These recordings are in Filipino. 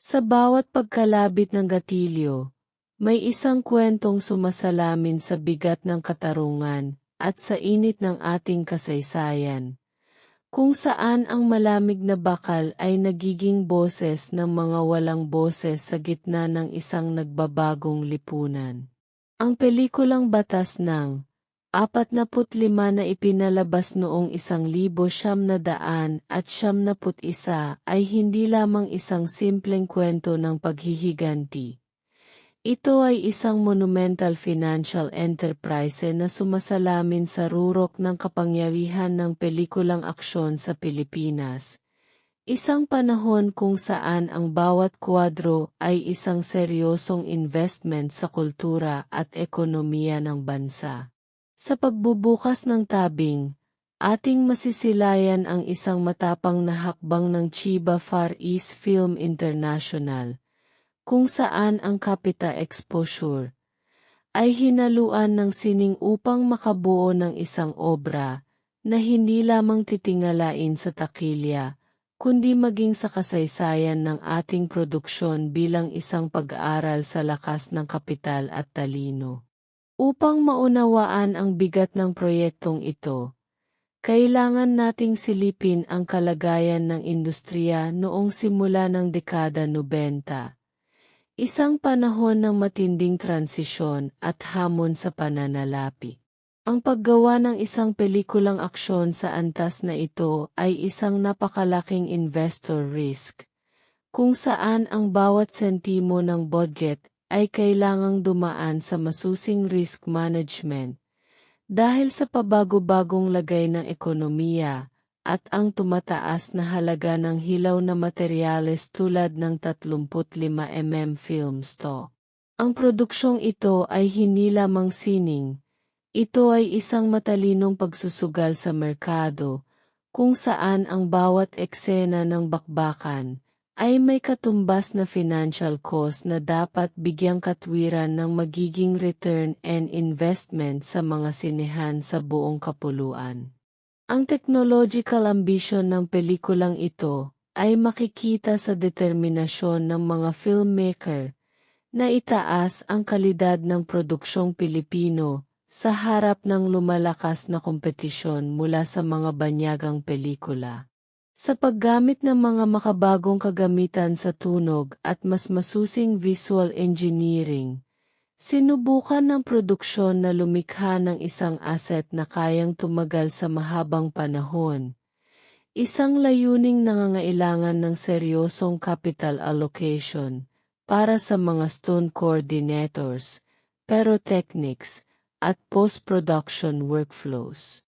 Sa bawat pagkalabit ng gatilyo, may isang kwentong sumasalamin sa bigat ng katarungan at sa init ng ating kasaysayan, kung saan ang malamig na bakal ay nagiging boses ng mga walang boses sa gitna ng isang nagbabagong lipunan. Ang pelikulang Batas ng 45 na ipinalabas noong 1971 ay hindi lamang isang simpleng kwento ng paghihiganti. Ito ay isang monumental financial enterprise na sumasalamin sa rurok ng kapangyarihan ng pelikulang aksyon sa Pilipinas. Isang panahon kung saan ang bawat kwadro ay isang seryosong investment sa kultura at ekonomiya ng bansa. Sa pagbubukas ng tabing, ating masisilayan ang isang matapang na hakbang ng Chiba Far East Film International, kung saan ang capita exposure ay hinaluan ng sining upang makabuo ng isang obra na hindi lamang titingalain sa takilya, kundi maging sa kasaysayan ng ating produksyon bilang isang pag-aaral sa lakas ng kapital at talino. Upang maunawaan ang bigat ng proyektong ito, kailangan nating silipin ang kalagayan ng industriya noong simula ng dekada 90. Isang panahon ng matinding transisyon at hamon sa pananalapi. Ang paggawa ng isang pelikulang aksyon sa antas na ito ay isang napakalaking investor risk, kung saan ang bawat sentimo ng budget ay kailangang dumaan sa masusing risk management dahil sa pabago-bagong lagay ng ekonomiya at ang tumataas na halaga ng hilaw na materyales tulad ng 35mm film stock. Ang produksyong ito ay hindi lamang sining, ito ay isang matalinong pagsusugal sa merkado, kung saan ang bawat eksena ng bakbakan ay may katumbas na financial cost na dapat bigyang katwiran ng magiging return and investment sa mga sinehan sa buong kapuluan. Ang technological ambition ng pelikulang ito ay makikita sa determinasyon ng mga filmmaker na itaas ang kalidad ng produksyong Pilipino sa harap ng lumalakas na kompetisyon mula sa mga banyagang pelikula. Sa paggamit ng mga makabagong kagamitan sa tunog at mas masusing visual engineering, sinubukan ng produksyon na lumikha ng isang asset na kayang tumagal sa mahabang panahon. Isang layuning nangangailangan ng seryosong capital allocation para sa mga stunt coordinators, pyrotechnics, at post-production workflows.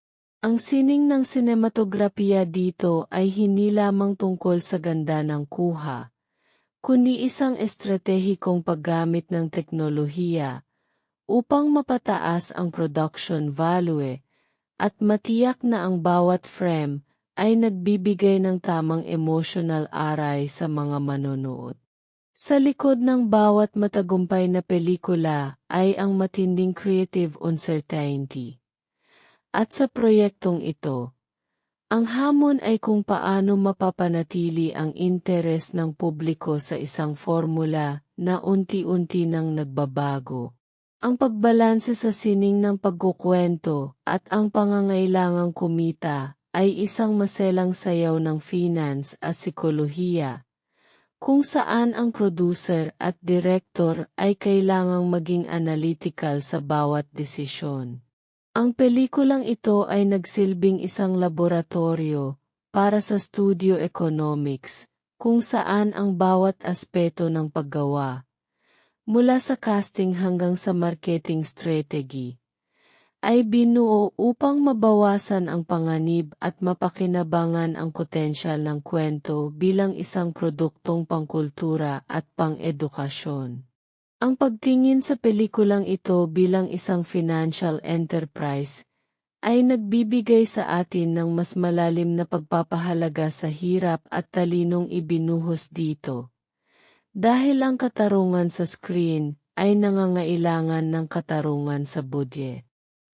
Ang sining ng sinematografiya dito ay hindi lamang tungkol sa ganda ng kuha, kundi isang estratehikong paggamit ng teknolohiya upang mapataas ang production value at matiyak na ang bawat frame ay nagbibigay ng tamang emotional aray sa mga manonood. Sa likod ng bawat matagumpay na pelikula ay ang matinding creative uncertainty. At sa proyektong ito, ang hamon ay kung paano mapapanatili ang interes ng publiko sa isang formula na unti-unti nang nagbabago. Ang pagbalanse sa sining ng pagkukwento at ang pangangailangang kumita ay isang maselang sayaw ng finance at psikolohiya, kung saan ang producer at director ay kailangang maging analytical sa bawat desisyon. Ang pelikulang ito ay nagsilbing isang laboratorio para sa studio economics, kung saan ang bawat aspeto ng paggawa, mula sa casting hanggang sa marketing strategy, ay binuo upang mabawasan ang panganib at mapakinabangan ang potensyal ng kwento bilang isang produktong pangkultura at pang-edukasyon. Ang pagtingin sa pelikulang ito bilang isang financial enterprise ay nagbibigay sa atin ng mas malalim na pagpapahalaga sa hirap at talinong ibinuhos dito. Dahil ang katarungan sa screen ay nangangailangan ng katarungan sa budget.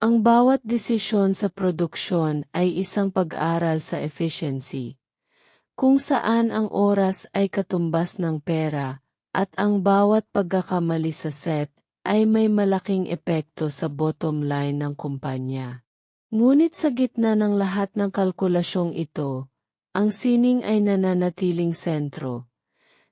Ang bawat desisyon sa produksyon ay isang pag-aral sa efficiency, kung saan ang oras ay katumbas ng pera, at ang bawat pagkakamali sa set ay may malaking epekto sa bottom line ng kumpanya. Ngunit sa gitna ng lahat ng kalkulasyong ito, ang sining ay nananatiling sentro,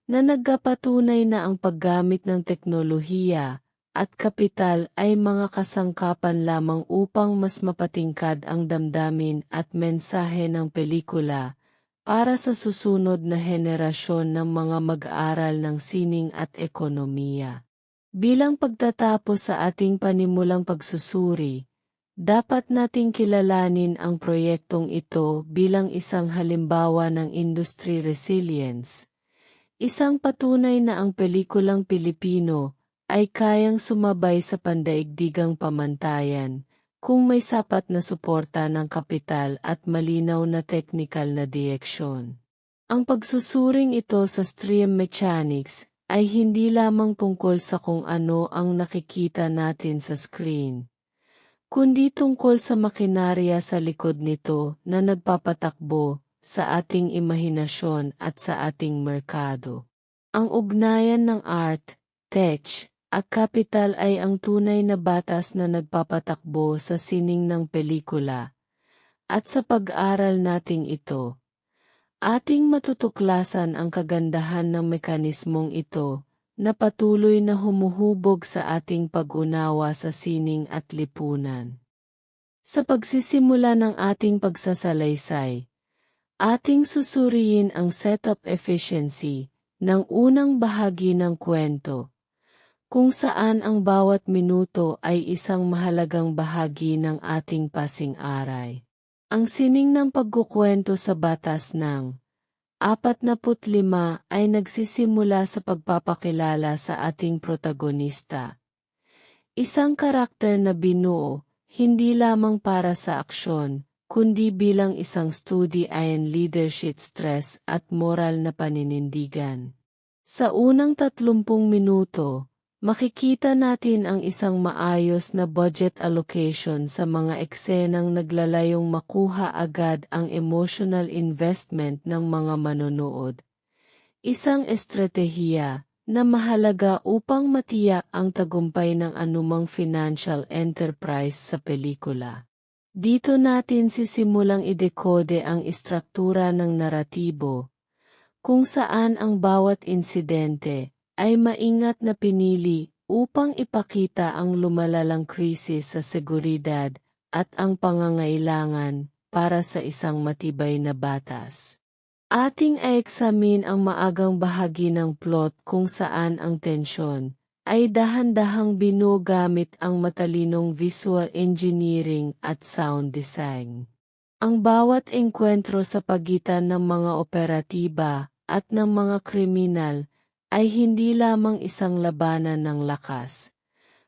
na nagpapatunay na ang paggamit ng teknolohiya at kapital ay mga kasangkapan lamang upang mas mapatingkad ang damdamin at mensahe ng pelikula para sa susunod na henerasyon ng mga mag-aaral ng sining at ekonomiya. Bilang pagtatapos sa ating panimulang pagsusuri, dapat nating kilalanin ang proyektong ito bilang isang halimbawa ng industry resilience. Isang patunay na ang pelikulang Pilipino ay kayang sumabay sa pandaigdigang pamantayan kung may sapat na suporta ng kapital at malinaw na teknikal na direksyon. Ang pagsusuring ito sa stream mechanics ay hindi lamang tungkol sa kung ano ang nakikita natin sa screen, kundi tungkol sa makinarya sa likod nito na nagpapatakbo sa ating imahinasyon at sa ating merkado. Ang ugnayan ng art, tech, at kapital ay ang tunay na batas na nagpapatakbo sa sining ng pelikula. At sa pag-aral nating ito, ating matutuklasan ang kagandahan ng mekanismong ito na patuloy na humuhubog sa ating pag-unawa sa sining at lipunan. Sa pagsisimula ng ating pagsasalaysay, ating susuriin ang setup efficiency ng unang bahagi ng kwento, kung saan ang bawat minuto ay isang mahalagang bahagi ng ating pasing-aray. Ang sining ng pagkukwento sa batas ng 45 ay nagsisimula sa pagpapakilala sa ating protagonista. Isang karakter na binuo, hindi lamang para sa aksyon, kundi bilang isang study-ayon leadership stress at moral na paninindigan. Sa unang 30 minuto, makikita natin ang isang maayos na budget allocation sa mga eksenang naglalayong makuha agad ang emotional investment ng mga manonood. Isang estratehiya na mahalaga upang matiyak ang tagumpay ng anumang financial enterprise sa pelikula. Dito natin sisimulang idekode ang istruktura ng naratibo, kung saan ang bawat insidente ay maingat na pinili upang ipakita ang lumalalang krisis sa seguridad at ang pangangailangan para sa isang matibay na batas. Ating i-examine ang maagang bahagi ng plot kung saan ang tensyon ay dahan-dahang binuo gamit ang matalinong visual engineering at sound design. Ang bawat engkwentro sa pagitan ng mga operatiba at ng mga kriminal ay hindi lamang isang labanan ng lakas,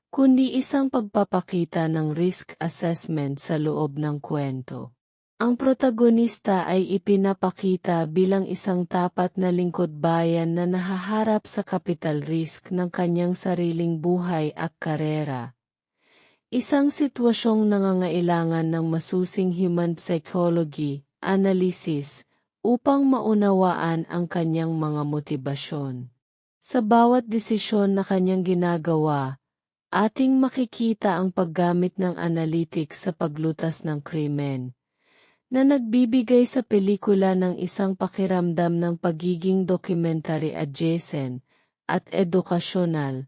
kundi isang pagpapakita ng risk assessment sa loob ng kwento. Ang protagonista ay ipinapakita bilang isang tapat na lingkod bayan na nahaharap sa capital risk ng kanyang sariling buhay at karera. Isang sitwasyong nangangailangan ng masusing human psychology analysis upang maunawaan ang kanyang mga motibasyon. Sa bawat desisyon na kanyang ginagawa, ating makikita ang paggamit ng analytics sa paglutas ng krimen, na nagbibigay sa pelikula ng isang pakiramdam ng pagiging documentary adjacent at edukasyonal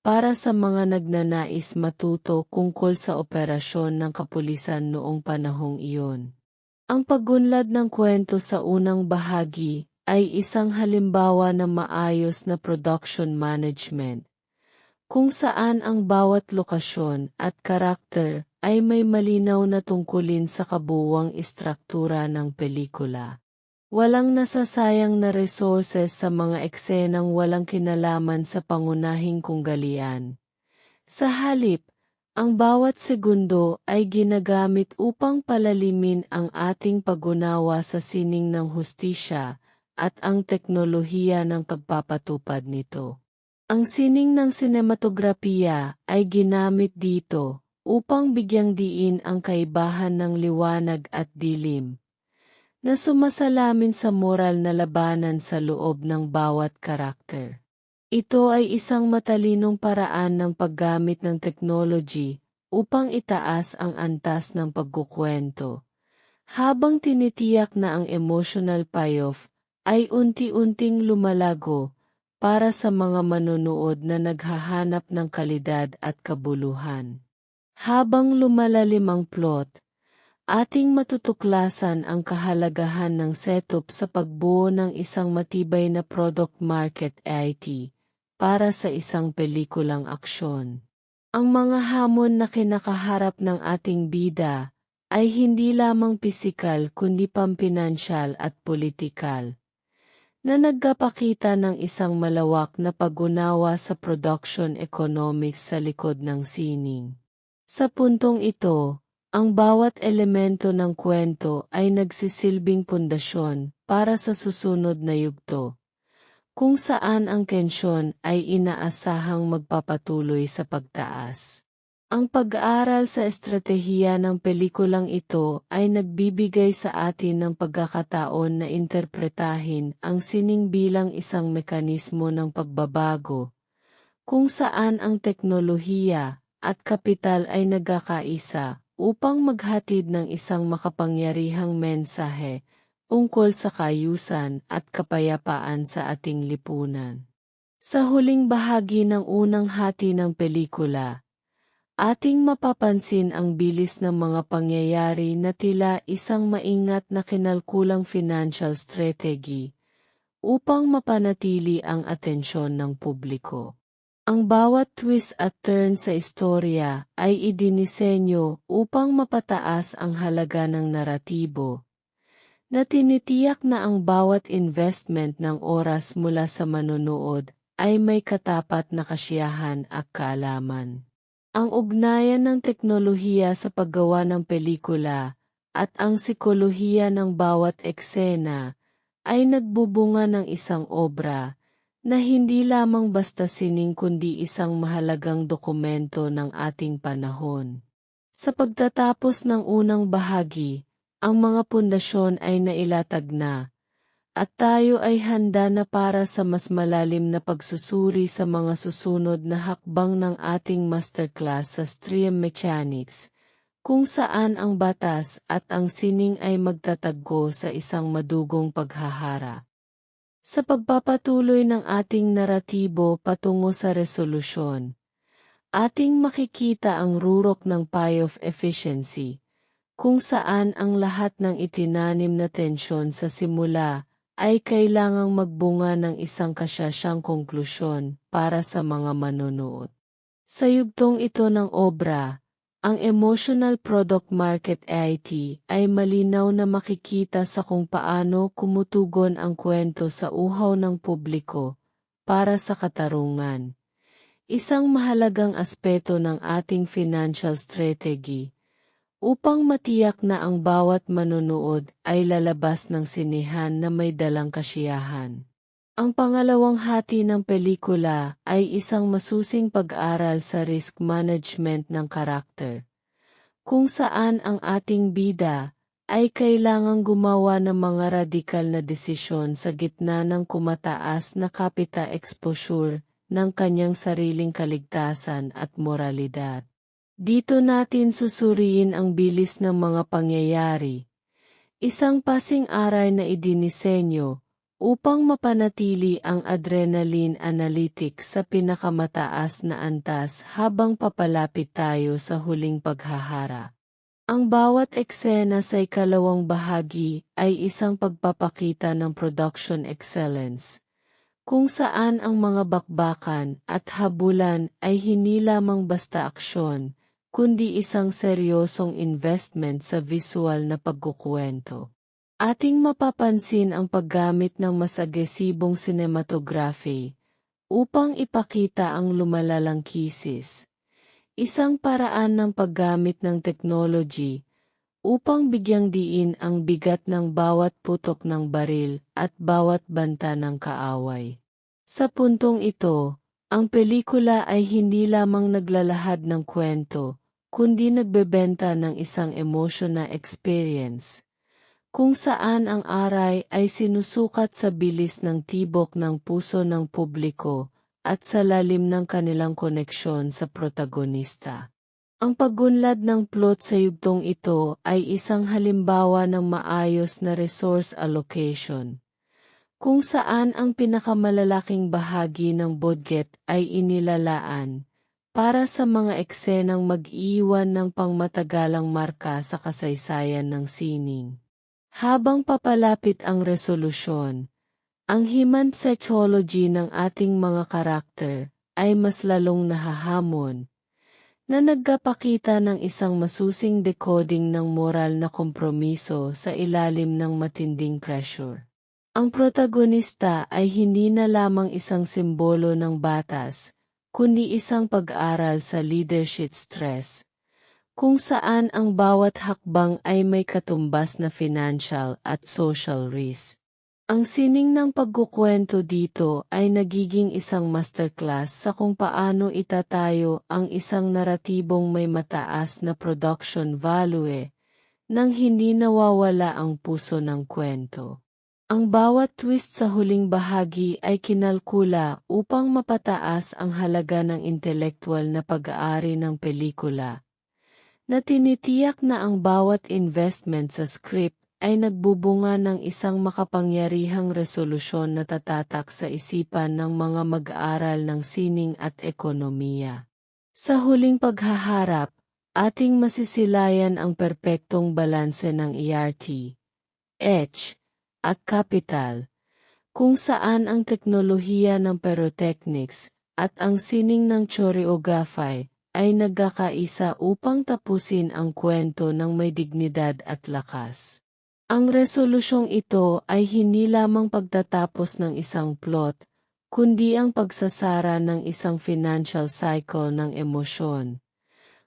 para sa mga nagnanais matuto tungkol sa operasyon ng kapulisan noong panahong iyon. Ang pagunlad ng kwento sa unang bahagi ay isang halimbawa ng maayos na production management, kung saan ang bawat lokasyon at karakter ay may malinaw na tungkulin sa kabuuang istruktura ng pelikula. Walang nasasayang na resources sa mga eksenang walang kinalaman sa pangunahing kunggalian. Sa halip, ang bawat segundo ay ginagamit upang palalimin ang ating pag-unawa sa sining ng hustisya at ang teknolohiya ng pagpapatupad nito. Ang sining ng sinematografiya ay ginamit dito upang bigyang diin ang kaibahan ng liwanag at dilim, na sumasalamin sa moral na labanan sa loob ng bawat karakter. Ito ay isang matalinong paraan ng paggamit ng technology upang itaas ang antas ng pagkukwento, habang tinitiyak na ang emotional payoff ay unti-unting lumalago para sa mga manonood na naghahanap ng kalidad at kabuluhan. Habang lumalalim ang plot, ating matutuklasan ang kahalagahan ng setup sa pagbuo ng isang matibay na product market IT para sa isang pelikulang aksyon. Ang mga hamon na kinakaharap ng ating bida ay hindi lamang pisikal kundi pampinansyal at politikal, na nagpapakita ng isang malawak na pag-unawa sa production economics sa likod ng sining. Sa puntong ito, ang bawat elemento ng kwento ay nagsisilbing pundasyon para sa susunod na yugto, kung saan ang tensyon ay inaasahang magpapatuloy sa pagtaas. Ang pag-aaral sa estratehiya ng pelikulang ito ay nagbibigay sa atin ng pagkakataon na interpretahin ang sining bilang isang mekanismo ng pagbabago, kung saan ang teknolohiya at kapital ay nagkakaisa upang maghatid ng isang makapangyarihang mensahe tungkol sa kaayusan at kapayapaan sa ating lipunan. Sa huling bahagi ng unang hati ng pelikula, ating mapapansin ang bilis ng mga pangyayari na tila isang maingat na kinalkulang financial strategy upang mapanatili ang atensyon ng publiko. Ang bawat twist at turn sa istorya ay idinisenyo upang mapataas ang halaga ng naratibo, na tinitiyak na ang bawat investment ng oras mula sa manonood ay may katapat na kasiyahan at kaalaman. Ang ugnayan ng teknolohiya sa paggawa ng pelikula at ang sikolohiya ng bawat eksena ay nagbubunga ng isang obra na hindi lamang basta sining kundi isang mahalagang dokumento ng ating panahon. Sa pagtatapos ng unang bahagi, ang mga pundasyon ay nailatag na, at tayo ay handa na para sa mas malalim na pagsusuri sa mga susunod na hakbang ng ating masterclass sa Stream Mechanics, kung saan ang batas at ang sining ay magtatagpo sa isang madugong paghahara. Sa pagpapatuloy ng ating naratibo patungo sa resolusyon, ating makikita ang rurok ng payoff efficiency, kung saan ang lahat ng itinanim na tensyon sa simula ay kailangang magbunga ng isang kasasyang konklusyon para sa mga manonood. Sa yugtong ito ng obra, ang emotional product market IT ay malinaw na makikita sa kung paano kumutugon ang kwento sa uhaw ng publiko para sa katarungan. Isang mahalagang aspeto ng ating financial strategy upang matiyak na ang bawat manonood ay lalabas ng sinehan na may dalang kasiyahan. Ang pangalawang hati ng pelikula ay isang masusing pag-aral sa risk management ng karakter, kung saan ang ating bida ay kailangang gumawa ng mga radikal na desisyon sa gitna ng kumataas na capital exposure ng kanyang sariling kaligtasan at moralidad. Dito natin susuriin ang bilis ng mga pangyayari, isang pasing-aral na idinisenyo upang mapanatili ang adrenaline analytics sa pinakamataas na antas habang papalapit tayo sa huling paghahara. Ang bawat eksena sa ikalawang bahagi ay isang pagpapakita ng production excellence, kung saan ang mga bakbakan at habulan ay hindi lamang basta aksyon, kundi isang seryosong investment sa visual na pagkukwento. Ating mapapansin ang paggamit ng mas agresibong cinematography upang ipakita ang lumalalang kisis, isang paraan ng paggamit ng technology upang bigyang diin ang bigat ng bawat putok ng baril at bawat banta ng kaaway. Sa puntong ito, ang pelikula ay hindi lamang naglalahad ng kwento, kundi nagbebenta ng isang emotional experience, kung saan ang aray ay sinusukat sa bilis ng tibok ng puso ng publiko at sa lalim ng kanilang koneksyon sa protagonista. Ang pagunlad ng plot sa yugtong ito ay isang halimbawa ng maayos na resource allocation, kung saan ang pinakamalalaking bahagi ng budget ay inilalaan para sa mga eksenang mag-iwan ng pangmatagalang marka sa kasaysayan ng sining. Habang papalapit ang resolusyon, ang human psychology ng ating mga karakter ay mas lalong nahahamon, na nagpapakita ng isang masusing decoding ng moral na kompromiso sa ilalim ng matinding pressure. Ang protagonista ay hindi na lamang isang simbolo ng batas, kundi isang pag-aral sa leadership stress, kung saan ang bawat hakbang ay may katumbas na financial at social risk. Ang sining ng pagkukwento dito ay nagiging isang masterclass sa kung paano itatayo ang isang naratibong may mataas na production value, nang hindi nawawala ang puso ng kwento. Ang bawat twist sa huling bahagi ay kinalkula upang mapataas ang halaga ng intelektual na pag-aari ng pelikula, na tinitiyak na ang bawat investment sa script ay nagbubunga ng isang makapangyarihang resolusyon na tatatak sa isipan ng mga mag-aaral ng sining at ekonomiya. Sa huling paghaharap, ating masisilayan ang perpektong balanse ng ERT, H, at capital, kung saan ang teknolohiya ng pyrotechnics at ang sining ng choreography ay nagkakaisa upang tapusin ang kwento ng may dignidad at lakas. Ang resolusyong ito ay hindi lamang pagtatapos ng isang plot, kundi ang pagsasara ng isang financial cycle ng emosyon,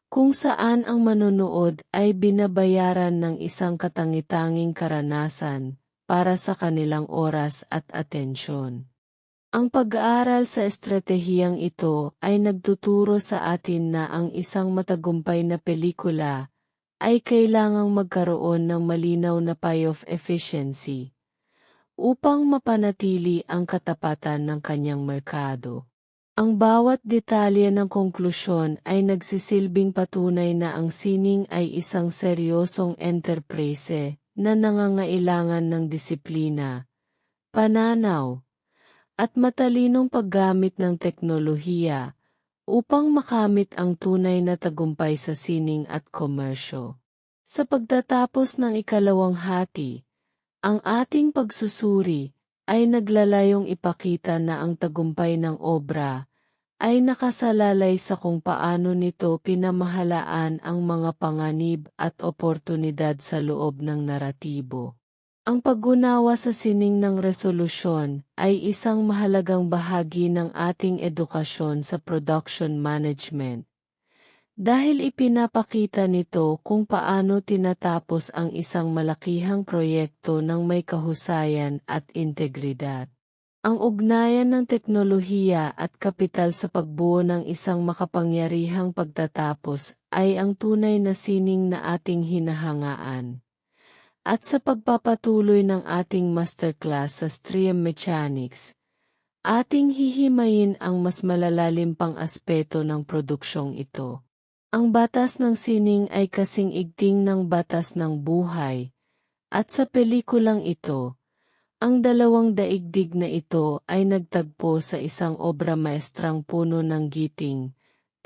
kung saan ang manonood ay binabayaran ng isang katangi-tanging karanasan para sa kanilang oras at atensyon. Ang pag-aaral sa estratehiyang ito ay nagtuturo sa atin na ang isang matagumpay na pelikula ay kailangang magkaroon ng malinaw na payoff efficiency upang mapanatili ang katapatan ng kanyang merkado. Ang bawat detalye ng konklusyon ay nagsisilbing patunay na ang sining ay isang seryosong enterprise na nangangailangan ng disiplina, pananaw, at matalinong paggamit ng teknolohiya upang makamit ang tunay na tagumpay sa sining at komersyo. Sa pagtatapos ng ikalawang hati, ang ating pagsusuri ay naglalayong ipakita na ang tagumpay ng obra ay nakasalalay sa kung paano nito pinamahalaan ang mga panganib at oportunidad sa loob ng naratibo. Ang pag-unawa sa sining ng resolusyon ay isang mahalagang bahagi ng ating edukasyon sa production management, dahil ipinapakita nito kung paano tinatapos ang isang malakihang proyekto ng may kahusayan at integridad. Ang ugnayan ng teknolohiya at kapital sa pagbuo ng isang makapangyarihang pagtatapos ay ang tunay na sining na ating hinahangaan. At sa pagpapatuloy ng ating masterclass sa stream mechanics, ating hihimayin ang mas malalalim pang aspeto ng produksyong ito. Ang batas ng sining ay kasing igting ng batas ng buhay, at sa pelikulang ito, ang dalawang daigdig na ito ay nagtagpo sa isang obra maestrang puno ng giting,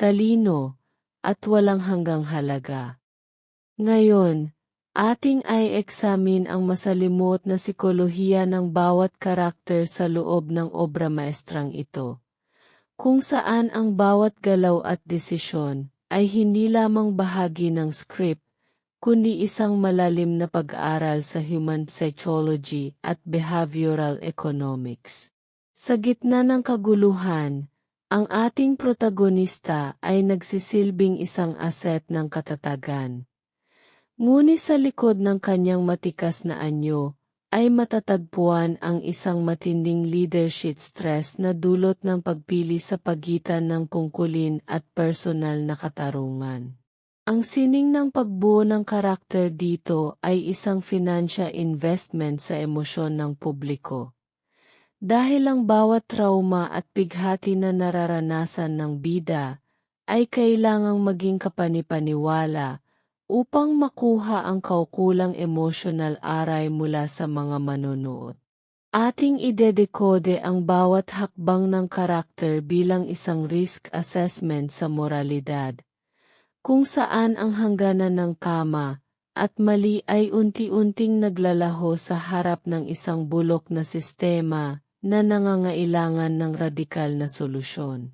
talino, at walang hanggang halaga. Ngayon, ating ay examine ang masalimot na sikolohiya ng bawat karakter sa loob ng obra maestrang ito, kung saan ang bawat galaw at desisyon ay hindi lamang bahagi ng script, kundi isang malalim na pag-aaral sa human psychology at behavioral economics. Sa gitna ng kaguluhan, ang ating protagonista ay nagsisilbing isang asset ng katatagan. Ngunit sa likod ng kanyang matikas na anyo, ay matatagpuan ang isang matinding leadership stress na dulot ng pagpili sa pagitan ng tungkulin at personal na katarungan. Ang sining ng pagbuo ng karakter dito ay isang financial investment sa emosyon ng publiko. Dahil ang bawat trauma at bighati na nararanasan ng bida ay kailangang maging kapanipaniwala upang makuha ang kaukulang emotional aray mula sa mga manonood. Ating idedekode ang bawat hakbang ng karakter bilang isang risk assessment sa moralidad, kung saan ang hangganan ng tama at mali ay unti-unting naglalaho sa harap ng isang bulok na sistema na nangangailangan ng radikal na solusyon.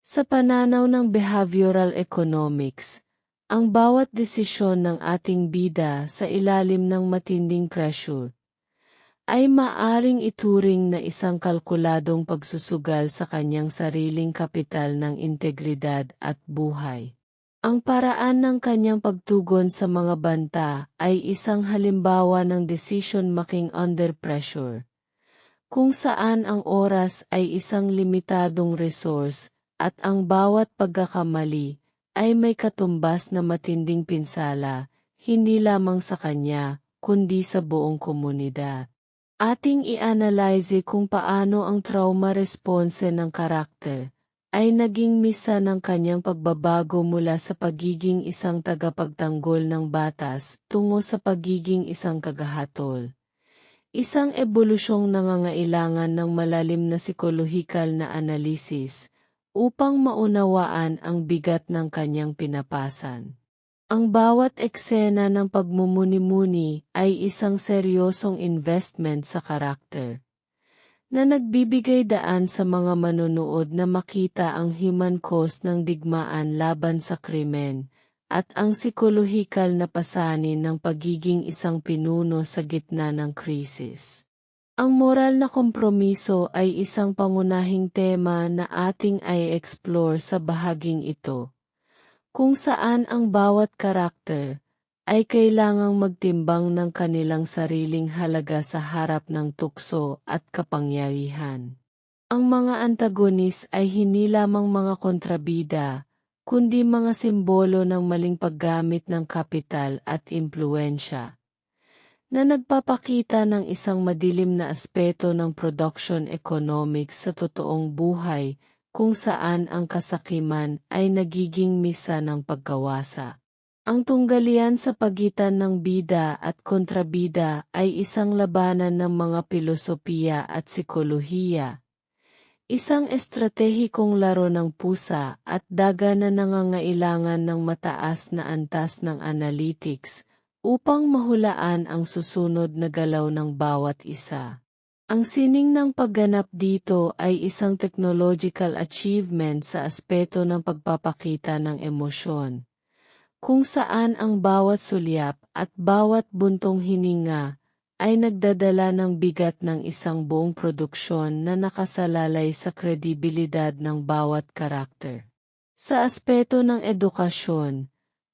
Sa pananaw ng behavioral economics, ang bawat desisyon ng ating bida sa ilalim ng matinding pressure ay maaring ituring na isang kalkuladong pagsusugal sa kanyang sariling kapital ng integridad at buhay. Ang paraan ng kanyang pagtugon sa mga banta ay isang halimbawa ng decision-making under pressure, kung saan ang oras ay isang limitadong resource at ang bawat pagkakamali ay may katumbas na matinding pinsala, hindi lamang sa kanya, kundi sa buong komunidad. Ating i-analyze kung paano ang trauma response ng karakter ay naging misa ng kanyang pagbabago mula sa pagiging isang tagapagtanggol ng batas tungo sa pagiging isang kagahatol. Isang ebolusyong nangangailangan ng malalim na psikolohikal na analisis upang maunawaan ang bigat ng kanyang pinapasan. Ang bawat eksena ng pagmumuni-muni ay isang seryosong investment sa karakter, na nagbibigay daan sa mga manonood na makita ang human cost ng digmaan laban sa krimen, at ang psikolohikal na pasanin ng pagiging isang pinuno sa gitna ng krisis. Ang moral na kompromiso ay isang pangunahing tema na ating i-explore sa bahaging ito, kung saan ang bawat karakter ay kailangang magtimbang ng kanilang sariling halaga sa harap ng tukso at kapangyarihan. Ang mga antagonis ay hindi lamang mga kontrabida, kundi mga simbolo ng maling paggamit ng kapital at impluwensya, na nagpapakita ng isang madilim na aspeto ng production economics sa totoong buhay, kung saan ang kasakiman ay nagiging misa ng pagkawasa. Ang tunggalian sa pagitan ng bida at kontrabida ay isang labanan ng mga pilosopiya at psikolohiya. Isang estratehikong laro ng pusa at daga na nangangailangan ng mataas na antas ng analytics upang mahulaan ang susunod na galaw ng bawat isa. Ang sining ng pagganap dito ay isang technological achievement sa aspeto ng pagpapakita ng emosyon, kung saan ang bawat sulyap at bawat buntong hininga ay nagdadala ng bigat ng isang buong produksyon na nakasalalay sa kredibilidad ng bawat karakter. Sa aspeto ng edukasyon,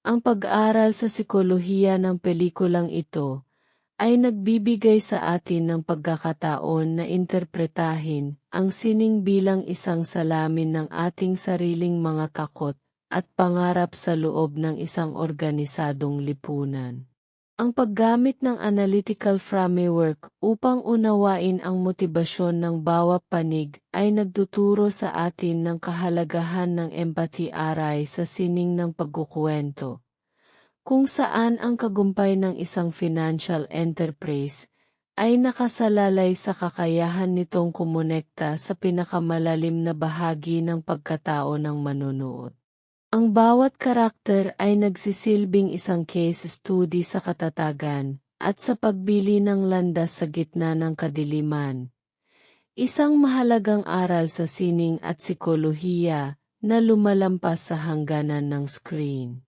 ang pag-aaral sa psikolohiya ng pelikulang ito ay nagbibigay sa atin ng pagkakataon na interpretahin ang sining bilang isang salamin ng ating sariling mga takot at pangarap sa loob ng isang organisadong lipunan. Ang paggamit ng analytical framework upang unawain ang motibasyon ng bawat panig ay nagtuturo sa atin ng kahalagahan ng empathy aray sa sining ng pagkukuwento, kung saan ang kagumpay ng isang financial enterprise ay nakasalalay sa kakayahan nitong kumonekta sa pinakamalalim na bahagi ng pagkatao ng manonood. Ang bawat karakter ay nagsisilbing isang case study sa katatagan at sa pagbili ng landas sa gitna ng kadiliman. Isang mahalagang aral sa sining at psikolohiya na lumalampas sa hangganan ng screen.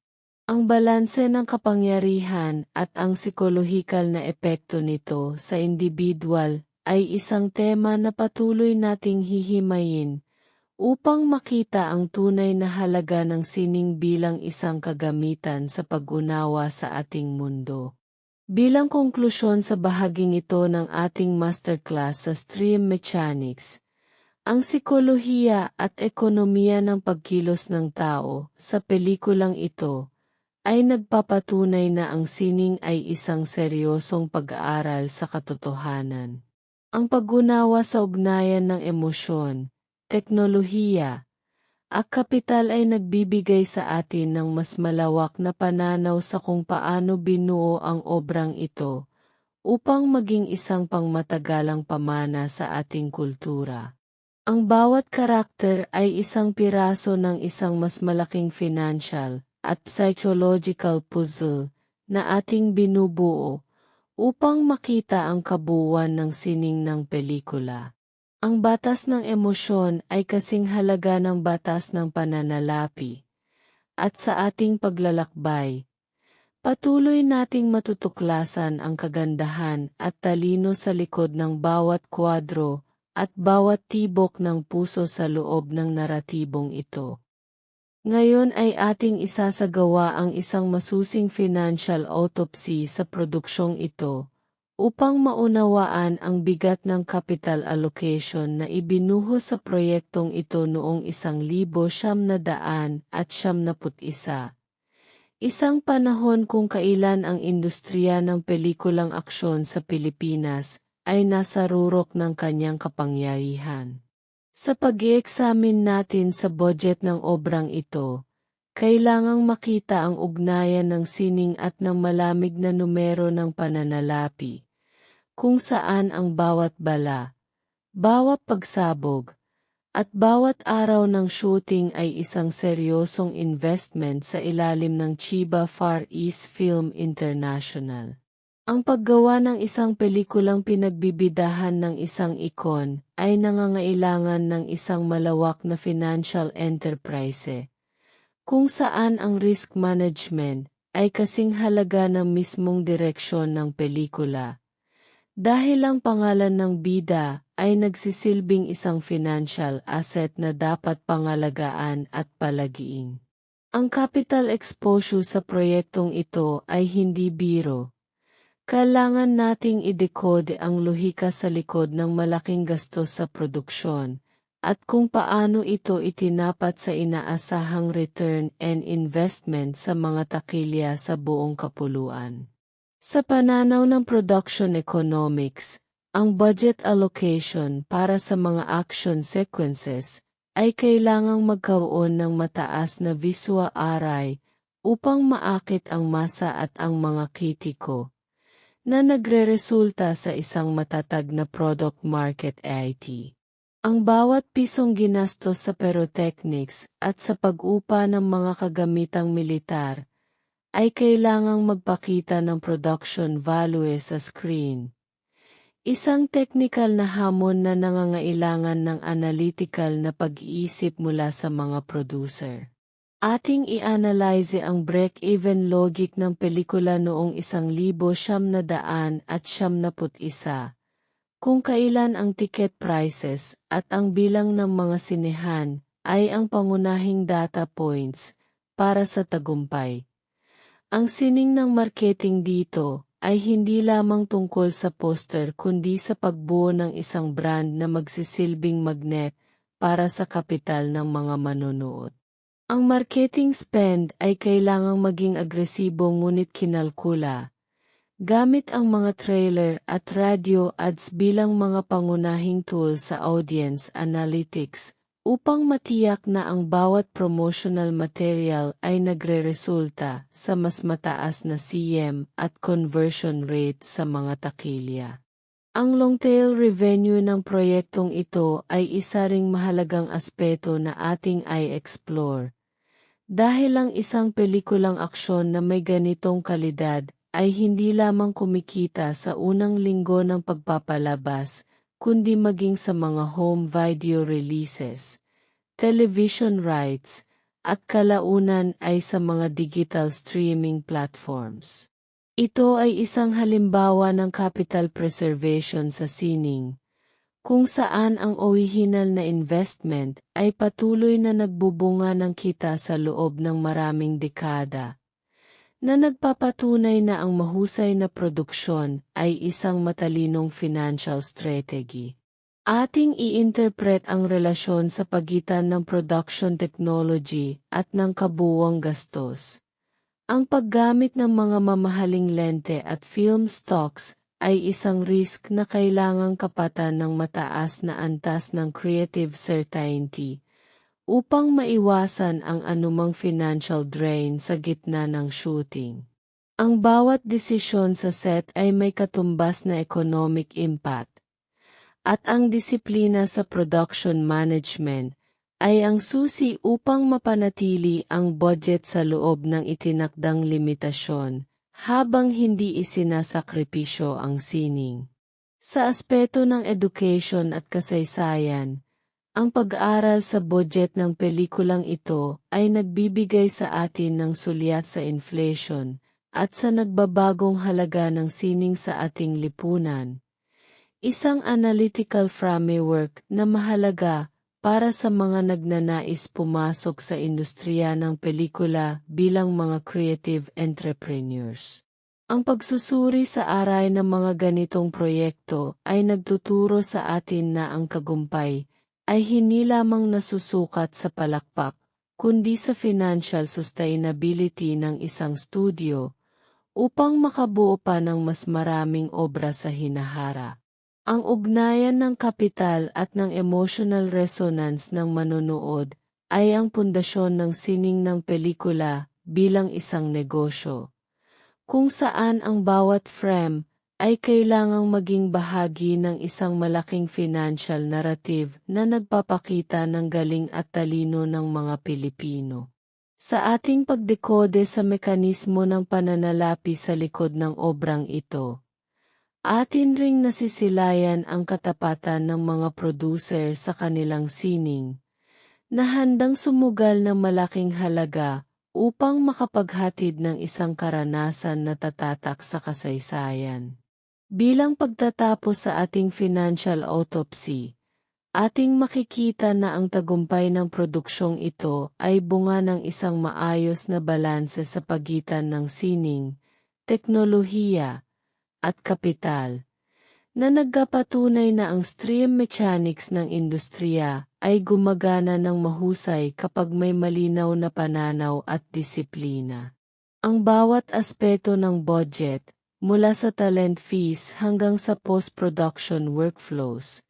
Ang balanse ng kapangyarihan at ang psikolohikal na epekto nito sa individual ay isang tema na patuloy nating hihimayin upang makita ang tunay na halaga ng sining bilang isang kagamitan sa pag-unawa sa ating mundo. Bilang konklusyon sa bahaging ito ng ating masterclass sa Stream Mechanics, ang psikolohiya at ekonomiya ng pagkilos ng tao sa pelikulang ito ay nagpapatunay na ang sining ay isang seryosong pag-aaral sa katotohanan. Ang pag-unawa sa ugnayan ng emosyon, teknolohiya, at kapital ay nagbibigay sa atin ng mas malawak na pananaw sa kung paano binuo ang obrang ito, upang maging isang pangmatagalang pamana sa ating kultura. Ang bawat karakter ay isang piraso ng isang mas malaking financial at psychological puzzle na ating binubuo upang makita ang kabuuan ng sining ng pelikula. Ang batas ng emosyon ay kasing halaga ng batas ng pananalapi. At sa ating paglalakbay, patuloy nating matutuklasan ang kagandahan at talino sa likod ng bawat kwadro at bawat tibok ng puso sa loob ng naratibong ito. Ngayon ay ating isasagawa ang isang masusing financial autopsy sa produksyong ito, upang maunawaan ang bigat ng capital allocation na ibinuhos sa proyektong ito noong 1971. Isang panahon kung kailan ang industriya ng pelikulang aksyon sa Pilipinas ay nasa rurok ng kanyang kapangyarihan. Sa pag-i-examine natin sa budget ng obrang ito, kailangang makita ang ugnayan ng sining at ng malamig na numero ng pananalapi, kung saan ang bawat bala, bawat pagsabog, at bawat araw ng shooting ay isang seryosong investment sa ilalim ng Chiba Far East Film International. Ang paggawa ng isang pelikulang pinagbibidahan ng isang ikon ay nangangailangan ng isang malawak na financial enterprise, kung saan ang risk management ay kasing halaga ng mismong direksyon ng pelikula. Dahil ang pangalan ng bida ay nagsisilbing isang financial asset na dapat pangalagaan at palagiin. Ang capital exposure sa proyektong ito ay hindi biro. Kailangan nating i-decode ang lohika sa likod ng malaking gastos sa produksyon, at kung paano ito itinapat sa inaasahang return and investment sa mga takilya sa buong kapuluan. Sa pananaw ng production economics, ang budget allocation para sa mga action sequences ay kailangang magkaroon ng mataas na visual array upang maakit ang masa at ang mga kritiko, na nagreresulta sa isang matatag na product market IT. Ang bawat pisong ginastos sa pyrotechnics at sa pag-upa ng mga kagamitang militar ay kailangang magpakita ng production value sa screen. Isang technical na hamon na nangangailangan ng analytical na pag-iisip mula sa mga producer. Ating i-analyze ang break-even logic ng pelikula noong 1971, kung kailan ang ticket prices at ang bilang ng mga sinehan ay ang pangunahing data points para sa tagumpay. Ang sining ng marketing dito ay hindi lamang tungkol sa poster kundi sa pagbuo ng isang brand na magsisilbing magnet para sa kapital ng mga manonood. Ang marketing spend ay kailangang maging agresibo ngunit kinalkula, gamit ang mga trailer at radio ads bilang mga pangunahing tool sa audience analytics upang matiyak na ang bawat promotional material ay nagreresulta sa mas mataas na CM at conversion rate sa mga takilya. Ang long-tail revenue ng proyektong ito ay isa ring mahalagang aspeto na ating i-explore. Dahil ang isang pelikulang aksyon na may ganitong kalidad ay hindi lamang kumikita sa unang linggo ng pagpapalabas, kundi maging sa mga home video releases, television rights, at kalaunan ay sa mga digital streaming platforms. Ito ay isang halimbawa ng capital preservation sa sining, kung saan ang orihinal na investment ay patuloy na nagbubunga ng kita sa loob ng maraming dekada, na nagpapatunay na ang mahusay na produksyon ay isang matalinong financial strategy. Ating i-interpret ang relasyon sa pagitan ng production technology at ng kabuuang gastos. Ang paggamit ng mga mamahaling lente at film stocks ay isang risk na kailangang kapatan ng mataas na antas ng creative certainty upang maiwasan ang anumang financial drain sa gitna ng shooting. Ang bawat desisyon sa set ay may katumbas na economic impact, at ang disiplina sa production management ay ang susi upang mapanatili ang budget sa loob ng itinakdang limitasyon habang hindi isinasakripisyo ang sining. Sa aspeto ng education at kasaysayan, ang pag-aaral sa budget ng pelikulang ito ay nagbibigay sa atin ng sulyat sa inflation at sa nagbabagong halaga ng sining sa ating lipunan. Isang analytical framework na mahalaga para sa mga nagnanais pumasok sa industriya ng pelikula bilang mga creative entrepreneurs. Ang pagsusuri sa aray ng mga ganitong proyekto ay nagtuturo sa atin na ang tagumpay ay hindi lamang nasusukat sa palakpak, kundi sa financial sustainability ng isang studio upang makabuo pa ng mas maraming obra sa hinahara. Ang ugnayan ng kapital at ng emotional resonance ng manonood ay ang pundasyon ng sining ng pelikula bilang isang negosyo, kung saan ang bawat frame ay kailangang maging bahagi ng isang malaking financial narrative na nagpapakita ng galing at talino ng mga Pilipino. Sa ating pagdekode sa mekanismo ng pananalapi sa likod ng obrang ito, atin ring nasisilayan ang katapatan ng mga producer sa kanilang sining, na handang sumugal ng malaking halaga upang makapaghatid ng isang karanasan na tatatak sa kasaysayan. Bilang pagtatapos sa ating financial autopsy, ating makikita na ang tagumpay ng produksyong ito ay bunga ng isang maayos na balanse sa pagitan ng sining, teknolohiya, at kapital, na nagpapatunay na ang stream mechanics ng industriya ay gumagana ng mahusay kapag may malinaw na pananaw at disiplina. Ang bawat aspeto ng budget, mula sa talent fees hanggang sa post-production workflows,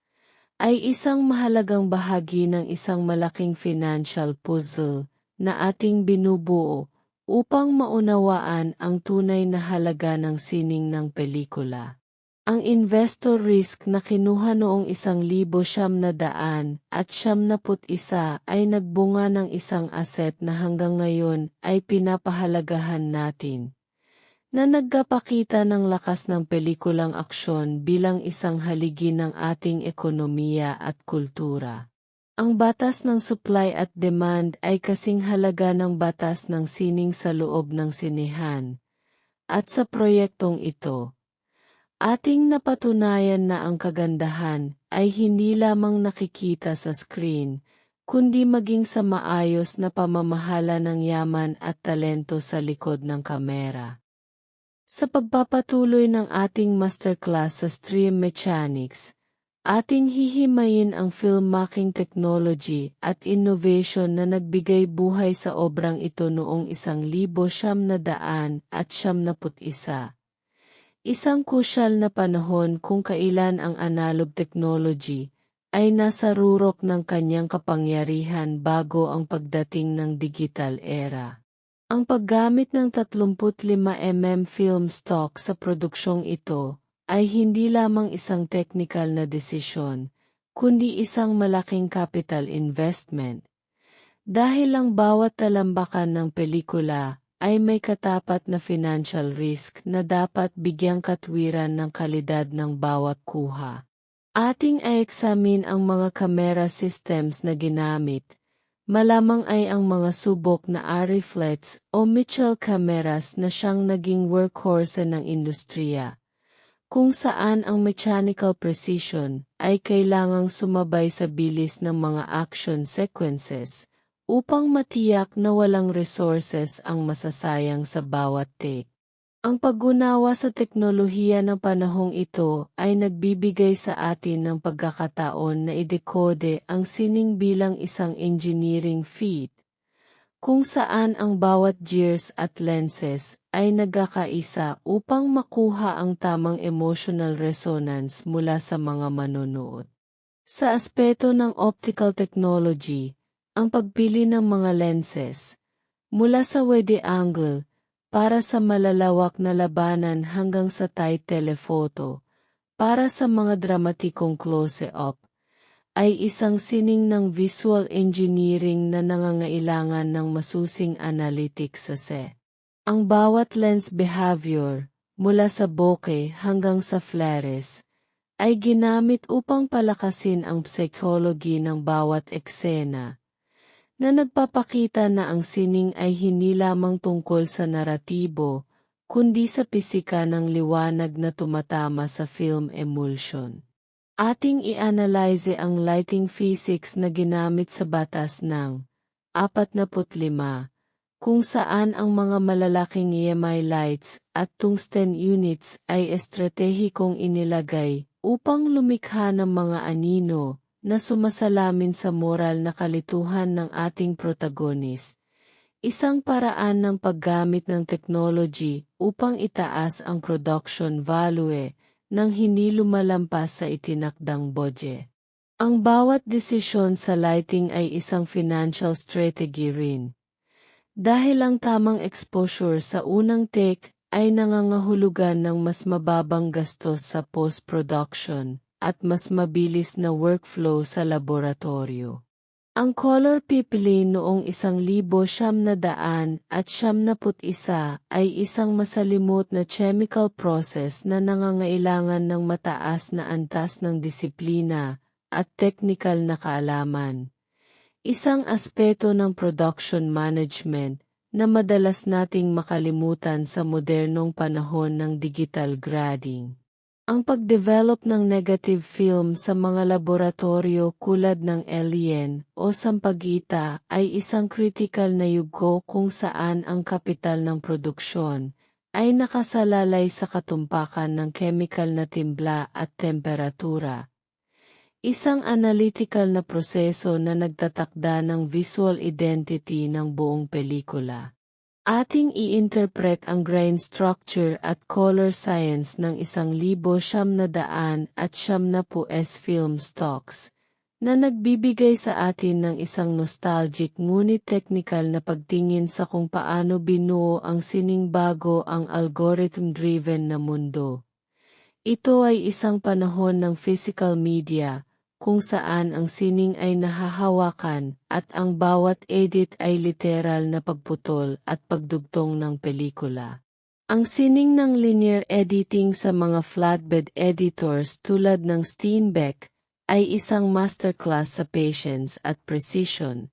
ay isang mahalagang bahagi ng isang malaking financial puzzle na ating binubuo upang maunawaan ang tunay na halaga ng sining ng pelikula. Ang investor risk na kinuha noong 1971 ay nagbunga ng isang asset na hanggang ngayon ay pinapahalagahan natin, na nagpapakita ng lakas ng pelikulang aksyon bilang isang haligi ng ating ekonomiya at kultura. Ang batas ng supply at demand ay kasing halaga ng batas ng sining sa loob ng sinehan. At sa proyektong ito, ating napatunayan na ang kagandahan ay hindi lamang nakikita sa screen, kundi maging sa maayos na pamamahala ng yaman at talento sa likod ng kamera. Sa pagpapatuloy ng ating masterclass sa stream mechanics, ating hihimayin ang filmmaking technology at innovation na nagbigay buhay sa obrang ito noong 1971. Isang kusyal na panahon kung kailan ang analog technology ay nasa rurok ng kanyang kapangyarihan bago ang pagdating ng digital era. Ang paggamit ng 35mm film stock sa produksyong ito ay hindi lamang isang technical na desisyon, kundi isang malaking capital investment. Dahil ang bawat talambakan ng pelikula ay may katapat na financial risk na dapat bigyang katwiran ng kalidad ng bawat kuha. Ating i-examine ang mga camera systems na ginamit. Malamang ay ang mga subok na Arriflex o Mitchell cameras na siyang naging workhorse ng industriya, kung saan ang mechanical precision ay kailangang sumabay sa bilis ng mga action sequences upang matiyak na walang resources ang masasayang sa bawat take. Ang pag-unawa sa teknolohiya ng panahong ito ay nagbibigay sa atin ng pagkakataon na idekode ang sining bilang isang engineering feat, kung saan ang bawat gears at lenses ay nagkakaisa upang makuha ang tamang emotional resonance mula sa mga manonood. Sa aspeto ng optical technology, ang pagpili ng mga lenses, mula sa wide angle, para sa malalawak na labanan hanggang sa tight telephoto, para sa mga dramatikong close-up, ay isang sining ng visual engineering na nangangailangan ng masusing analytics sa set. Ang bawat lens behavior, mula sa bokeh hanggang sa flares, ay ginamit upang palakasin ang psychology ng bawat eksena, na nagpapakita na ang sining ay hindi lamang tungkol sa naratibo, kundi sa pisika ng liwanag na tumatama sa film emulsion. Ating i-analyze ang lighting physics na ginamit sa batas ng 45, kung saan ang mga malalaking EMI lights at tungsten units ay estratehikong inilagay upang lumikha ng mga anino na sumasalamin sa moral na kalituhan ng ating protagonist. Isang paraan ng paggamit ng technology upang itaas ang production value nang hindi lumalampas sa itinakdang budget. Ang bawat desisyon sa lighting ay isang financial strategy rin. Dahil ang tamang exposure sa unang take ay nangangahulugan ng mas mababang gastos sa post-production at mas mabilis na workflow sa laboratorio. Ang color pipili noong 1971 ay isang masalimot na chemical process na nangangailangan ng mataas na antas ng disiplina at technical na kaalaman. Isang aspeto ng production management na madalas nating makalimutan sa modernong panahon ng digital grading. Ang pagdevelop ng negative film sa mga laboratorio tulad ng Alien o Sampaguita ay isang critical na yugto kung saan ang kapital ng produksyon ay nakasalalay sa katumpakan ng chemical na timbla at temperatura. Isang analytical na proseso na nagtatakda ng visual identity ng buong pelikula. Ating i-interpret ang grain structure at color science ng 1,970 film stocks, na nagbibigay sa atin ng isang nostalgic ngunit technical na pagtingin sa kung paano binuo ang sining bago ang algorithm-driven na mundo. Ito ay isang panahon ng physical media, kung saan ang sining ay nahahawakan at ang bawat edit ay literal na pagputol at pagdugtong ng pelikula. Ang sining ng linear editing sa mga flatbed editors tulad ng Steenbeck ay isang masterclass sa patience at precision,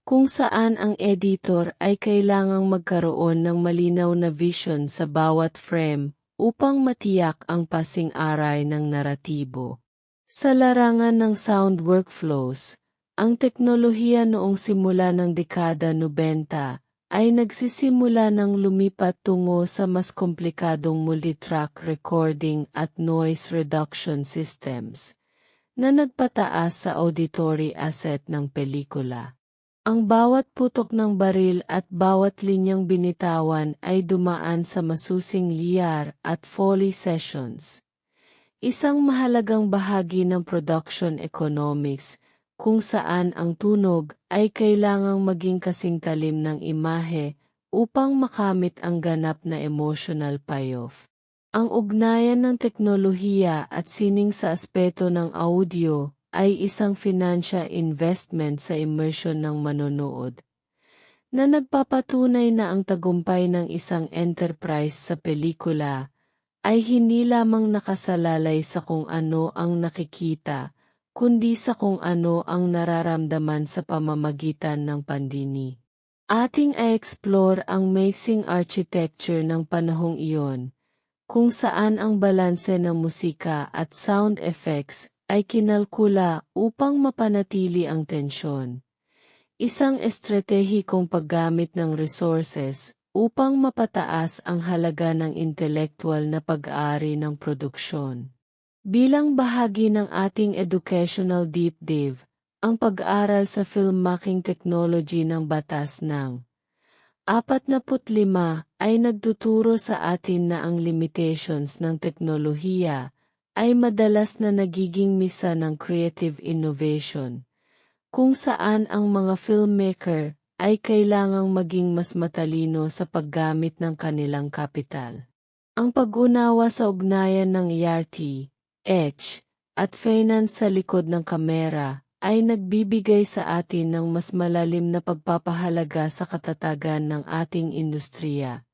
kung saan ang editor ay kailangang magkaroon ng malinaw na vision sa bawat frame upang matiyak ang pasing-aray ng naratibo. Sa larangan ng sound workflows, ang teknolohiya noong simula ng dekada 90 ay nagsisimula ng lumipat tungo sa mas komplikadong multitrack recording at noise reduction systems, na nagpataas sa auditory asset ng pelikula. Ang bawat putok ng baril at bawat linyang binitawan ay dumaan sa masusing liyar at Foley sessions. Isang mahalagang bahagi ng production economics, kung saan ang tunog ay kailangang maging kasing talim ng imahe upang makamit ang ganap na emotional payoff. Ang ugnayan ng teknolohiya at sining sa aspeto ng audio ay isang financial investment sa immersion ng manonood, na nagpapatunay na ang tagumpay ng isang enterprise sa pelikula ay hindi lamang nakasalalay sa kung ano ang nakikita, kundi sa kung ano ang nararamdaman sa pamamagitan ng pandini. Ating i-explore ang amazing architecture ng panahong iyon, kung saan ang balanse ng musika at sound effects ay kinalkula upang mapanatili ang tensyon. Isang estratehikong paggamit ng resources upang mapataas ang halaga ng intelektual na pag-aari ng produksyon. Bilang bahagi ng ating educational deep dive, ang pag-aaral sa filmmaking technology ng batas ng 45 ay nagtuturo sa atin na ang limitations ng teknolohiya ay madalas na nagiging misa ng creative innovation, kung saan ang mga filmmaker ay kailangang maging mas matalino sa paggamit ng kanilang kapital. Ang pag-unawa sa ugnayan ng ERT, at finance sa likod ng kamera ay nagbibigay sa atin ng mas malalim na pagpapahalaga sa katatagan ng ating industriya.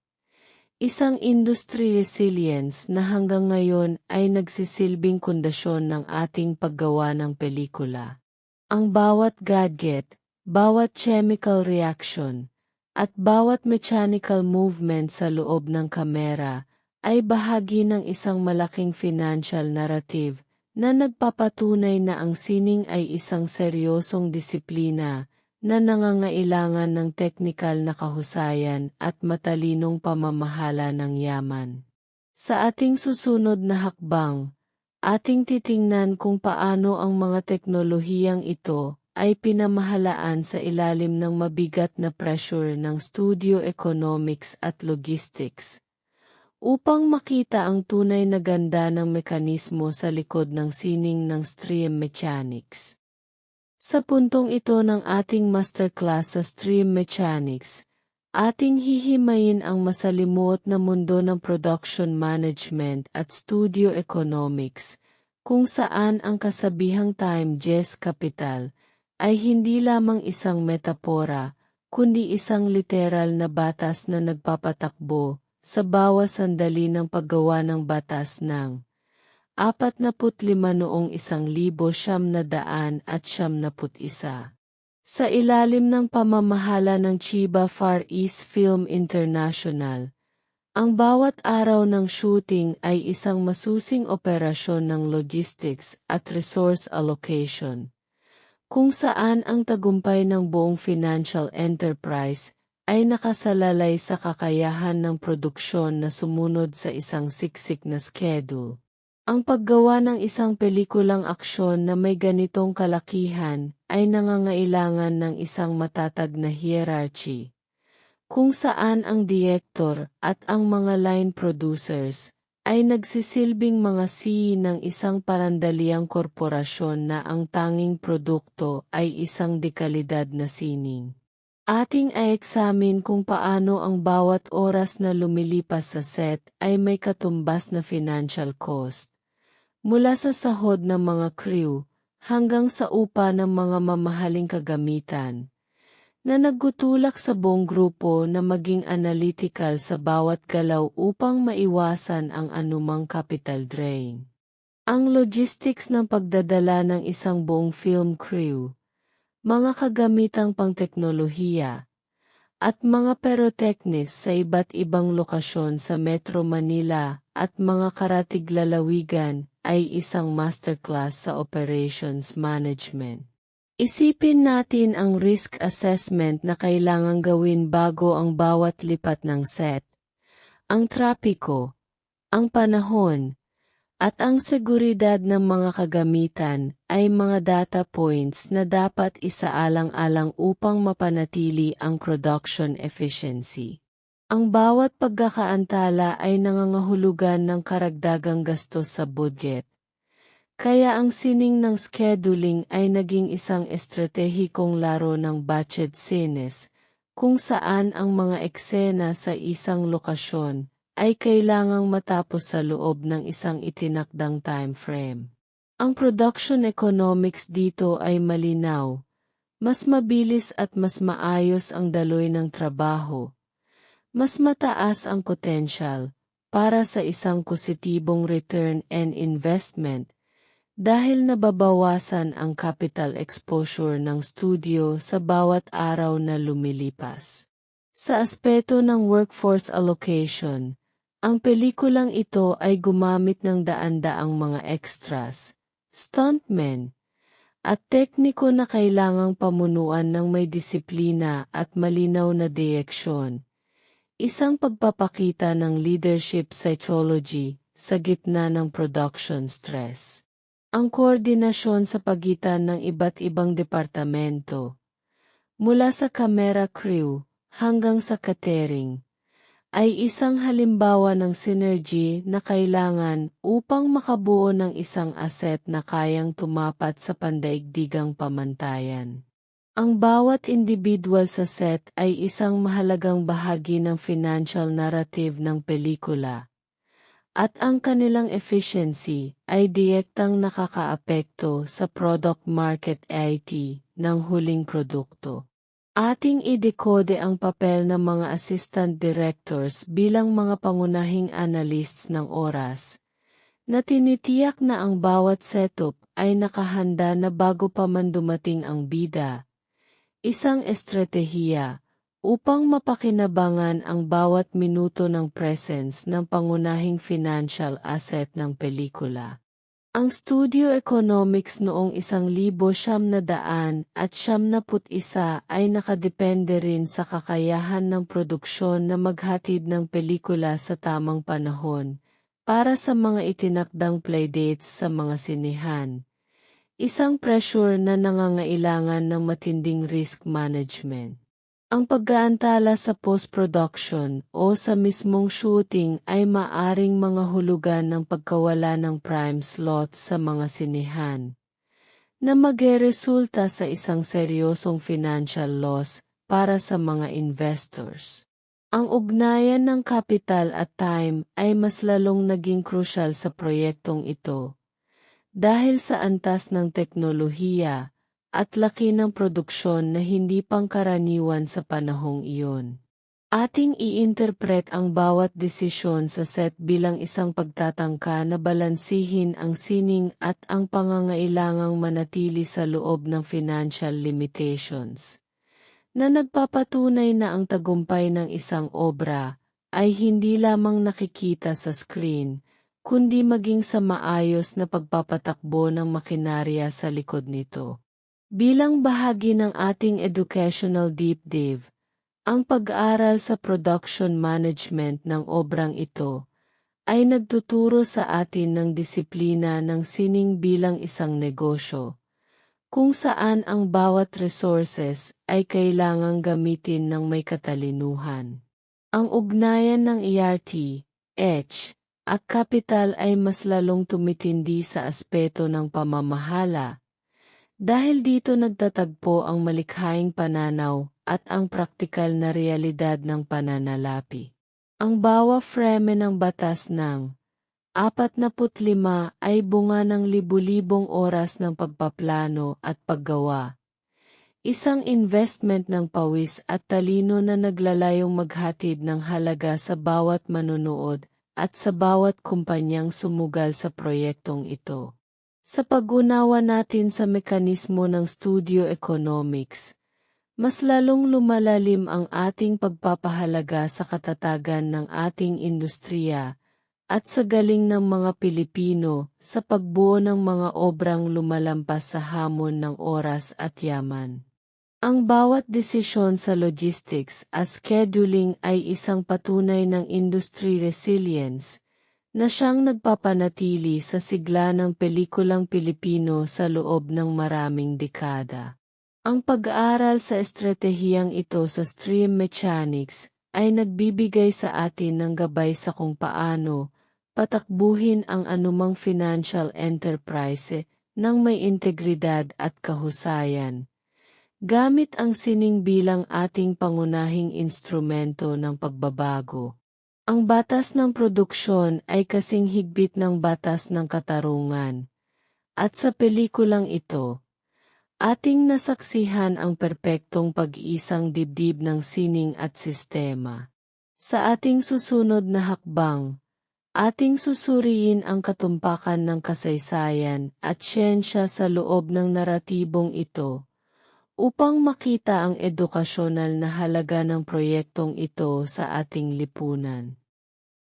Isang industry resilience na hanggang ngayon ay nagsisilbing pundasyon ng ating paggawa ng pelikula. Ang bawat gadget, bawat chemical reaction, at bawat mechanical movement sa loob ng kamera ay bahagi ng isang malaking financial narrative na nagpapatunay na ang sining ay isang seryosong disiplina na nangangailangan ng teknikal na kahusayan at matalinong pamamahala ng yaman. Sa ating susunod na hakbang, ating titingnan kung paano ang mga teknolohiyang ito ay pinamahalaan sa ilalim ng mabigat na pressure ng studio economics at logistics, upang makita ang tunay na ganda ng mekanismo sa likod ng sining ng stream mechanics. Sa puntong ito ng ating masterclass sa stream mechanics, ating hihimayin ang masalimuot na mundo ng production management at studio economics, kung saan ang kasabihang time jes capital ay hindi lamang isang metapora, kundi isang literal na batas na nagpapatakbo sa bawat sandali ng paggawa ng batas ng 45 noong 1971. Sa ilalim ng pamamahala ng Chiba Far East Film International, ang bawat araw ng shooting ay isang masusing operasyon ng logistics at resource allocation, kung saan ang tagumpay ng buong financial enterprise ay nakasalalay sa kakayahan ng produksyon na sumunod sa isang siksik na schedule. Ang paggawa ng isang pelikulang aksyon na may ganitong kalakihan ay nangangailangan ng isang matatag na hierarchy, kung saan ang direktor at ang mga line producers ay nagsisilbing mga CEO ng isang parandaliang korporasyon na ang tanging produkto ay isang dekalidad na sining. Ating i-examine kung paano ang bawat oras na lumilipas sa set ay may katumbas na financial cost, mula sa sahod ng mga crew hanggang sa upa ng mga mamahaling kagamitan, na nagtutulak sa buong grupo na maging analytical sa bawat galaw upang maiwasan ang anumang capital drain. Ang logistics ng pagdadala ng isang buong film crew, mga kagamitang pangteknolohiya, at mga pyrotechnics sa iba't ibang lokasyon sa Metro Manila at mga karatig lalawigan ay isang masterclass sa operations management. Isipin natin ang risk assessment na kailangang gawin bago ang bawat lipat ng set, ang trapiko, ang panahon, at ang seguridad ng mga kagamitan ay mga data points na dapat isaalang-alang upang mapanatili ang production efficiency. Ang bawat pagkakaantala ay nangangahulugan ng karagdagang gastos sa budget. Kaya ang sining ng scheduling ay naging isang estratehikong laro ng budget scenes, kung saan ang mga eksena sa isang lokasyon ay kailangang matapos sa loob ng isang itinakdang time frame. Ang production economics dito ay malinaw, mas mabilis at mas maayos ang daloy ng trabaho. Mas mataas ang potential para sa isang positibong return and investment dahil nababawasan ang capital exposure ng studio sa bawat araw na lumilipas. Sa aspeto ng workforce allocation, ang pelikulang ito ay gumamit ng daan-daang mga extras, stuntmen, at tekniko na kailangang pamunuan ng may disiplina at malinaw na direksyon. Isang pagpapakita ng leadership psychology sa gitna ng production stress. Ang koordinasyon sa pagitan ng iba't ibang departamento, mula sa camera crew hanggang sa catering, ay isang halimbawa ng synergy na kailangan upang makabuo ng isang asset na kayang tumapat sa pandaigdigang pamantayan. Ang bawat individual sa set ay isang mahalagang bahagi ng financial narrative ng pelikula, at ang kanilang efficiency ay direktang nakakaapekto sa product market IT ng huling produkto. Ating idekode ang papel ng mga assistant directors bilang mga pangunahing analysts ng oras, na tinitiyak na ang bawat setup ay nakahanda na bago pa man dumating ang bida. Isang estratehiya upang mapakinabangan ang bawat minuto ng presence ng pangunahing financial asset ng pelikula. Ang Studio Economics noong 1971 ay nakadepende rin sa kakayahan ng produksyon na maghatid ng pelikula sa tamang panahon para sa mga itinakdang playdates sa mga sinehan. Isang pressure na nangangailangan ng matinding risk management. Ang pag-aantala sa post-production o sa mismong shooting ay maaring mga hulugan ng pagkawala ng prime slot sa mga sinehan, na magresulta sa isang seryosong financial loss para sa mga investors. Ang ugnayan ng kapital at time ay mas lalong naging crucial sa proyektong ito, dahil sa antas ng teknolohiya at laki ng produksyon na hindi pangkaraniwan sa panahong iyon. Ating i-interpret ang bawat desisyon sa set bilang isang pagtatangka na balansihin ang sining at ang pangangailangang manatili sa loob ng financial limitations, na nagpapatunay na ang tagumpay ng isang obra ay hindi lamang nakikita sa screen, kundi maging sa maayos na pagpapatakbo ng makinarya sa likod nito. Bilang bahagi ng ating educational deep dive, ang pag-aaral sa production management ng obrang ito ay nagtuturo sa atin ng disiplina ng sining bilang isang negosyo, kung saan ang bawat resources ay kailangang gamitin ng may katalinuhan. Ang ugnayan ng ERT, H, at kapital ay mas lalong tumitindi sa aspeto ng pamamahala, dahil dito nagtatagpo ang malikhaing pananaw at ang praktikal na realidad ng pananalapi. Ang bawa frame ng batas ng 45 ay bunga ng libu-libong oras ng pagpaplano at paggawa. Isang investment ng pawis at talino na naglalayong maghatid ng halaga sa bawat manonood at sa bawat kumpanyang sumugal sa proyektong ito. Sa pag-unawa natin sa mekanismo ng studio economics, mas lalong lumalalim ang ating pagpapahalaga sa katatagan ng ating industriya at sa galing ng mga Pilipino sa pagbuo ng mga obrang lumalampas sa hamon ng oras at yaman. Ang bawat desisyon sa logistics at scheduling ay isang patunay ng industry resilience, na siyang nagpapanatili sa sigla ng pelikulang Pilipino sa loob ng maraming dekada. Ang pag-aaral sa estratehiyang ito sa stream mechanics ay nagbibigay sa atin ng gabay sa kung paano patakbuhin ang anumang financial enterprise ng may integridad at kahusayan, gamit ang sining bilang ating pangunahing instrumento ng pagbabago. Ang batas ng produksyon ay kasing higpit ng batas ng katarungan. At sa pelikulang ito, ating nasaksihan ang perpektong pag-iisang dibdib ng sining at sistema. Sa ating susunod na hakbang, ating susuriin ang katumpakan ng kasaysayan at siyensya sa loob ng naratibong ito, upang makita ang edukasyonal na halaga ng proyektong ito sa ating lipunan.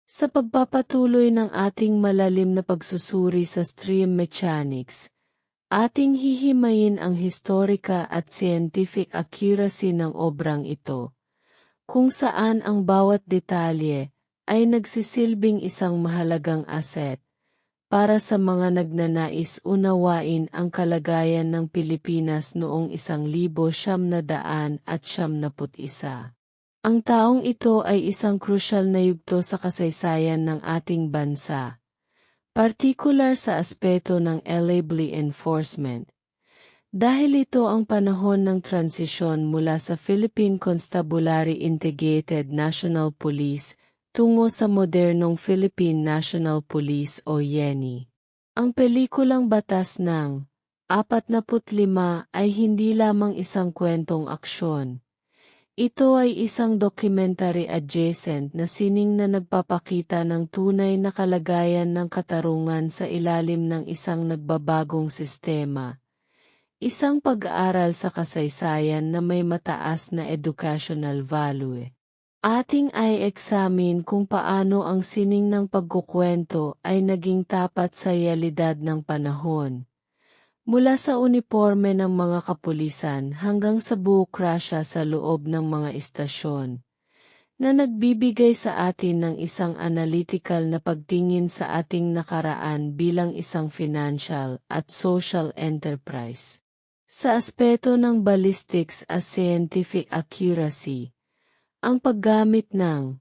Sa pagpapatuloy ng ating malalim na pagsusuri sa stream mechanics, ating hihimayin ang historika at scientific accuracy ng obrang ito, kung saan ang bawat detalye ay nagsisilbing isang mahalagang asset para sa mga nagnanais unawain ang kalagayan ng Pilipinas noong 1971. Ang taong ito ay isang krusyal na yugto sa kasaysayan ng ating bansa, partikular sa aspeto ng liability enforcement. Dahil ito ang panahon ng transisyon mula sa Philippine Constabulary Integrated National Police tungo sa modernong Philippine National Police o YENI. Ang pelikulang Batas ng 45 ay hindi lamang isang kwentong aksyon. Ito ay isang documentary adjacent na sining na nagpapakita ng tunay na kalagayan ng katarungan sa ilalim ng isang nagbabagong sistema. Isang pag-aaral sa kasaysayan na may mataas na educational value. Ating ay examine kung paano ang sining ng pagkukwento ay naging tapat sa realidad ng panahon. Mula sa uniforme ng mga kapulisan hanggang sa buokrasya sa loob ng mga istasyon, na nagbibigay sa atin ng isang analytical na pagtingin sa ating nakaraan bilang isang financial at social enterprise. Sa aspeto ng ballistics at scientific accuracy, ang paggamit ng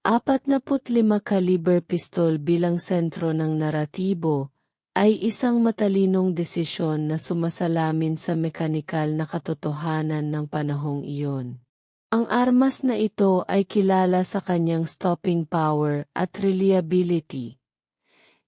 45 caliber pistol bilang sentro ng naratibo ay isang matalinong desisyon na sumasalamin sa mekanikal na katotohanan ng panahong iyon. Ang armas na ito ay kilala sa kanyang stopping power at reliability.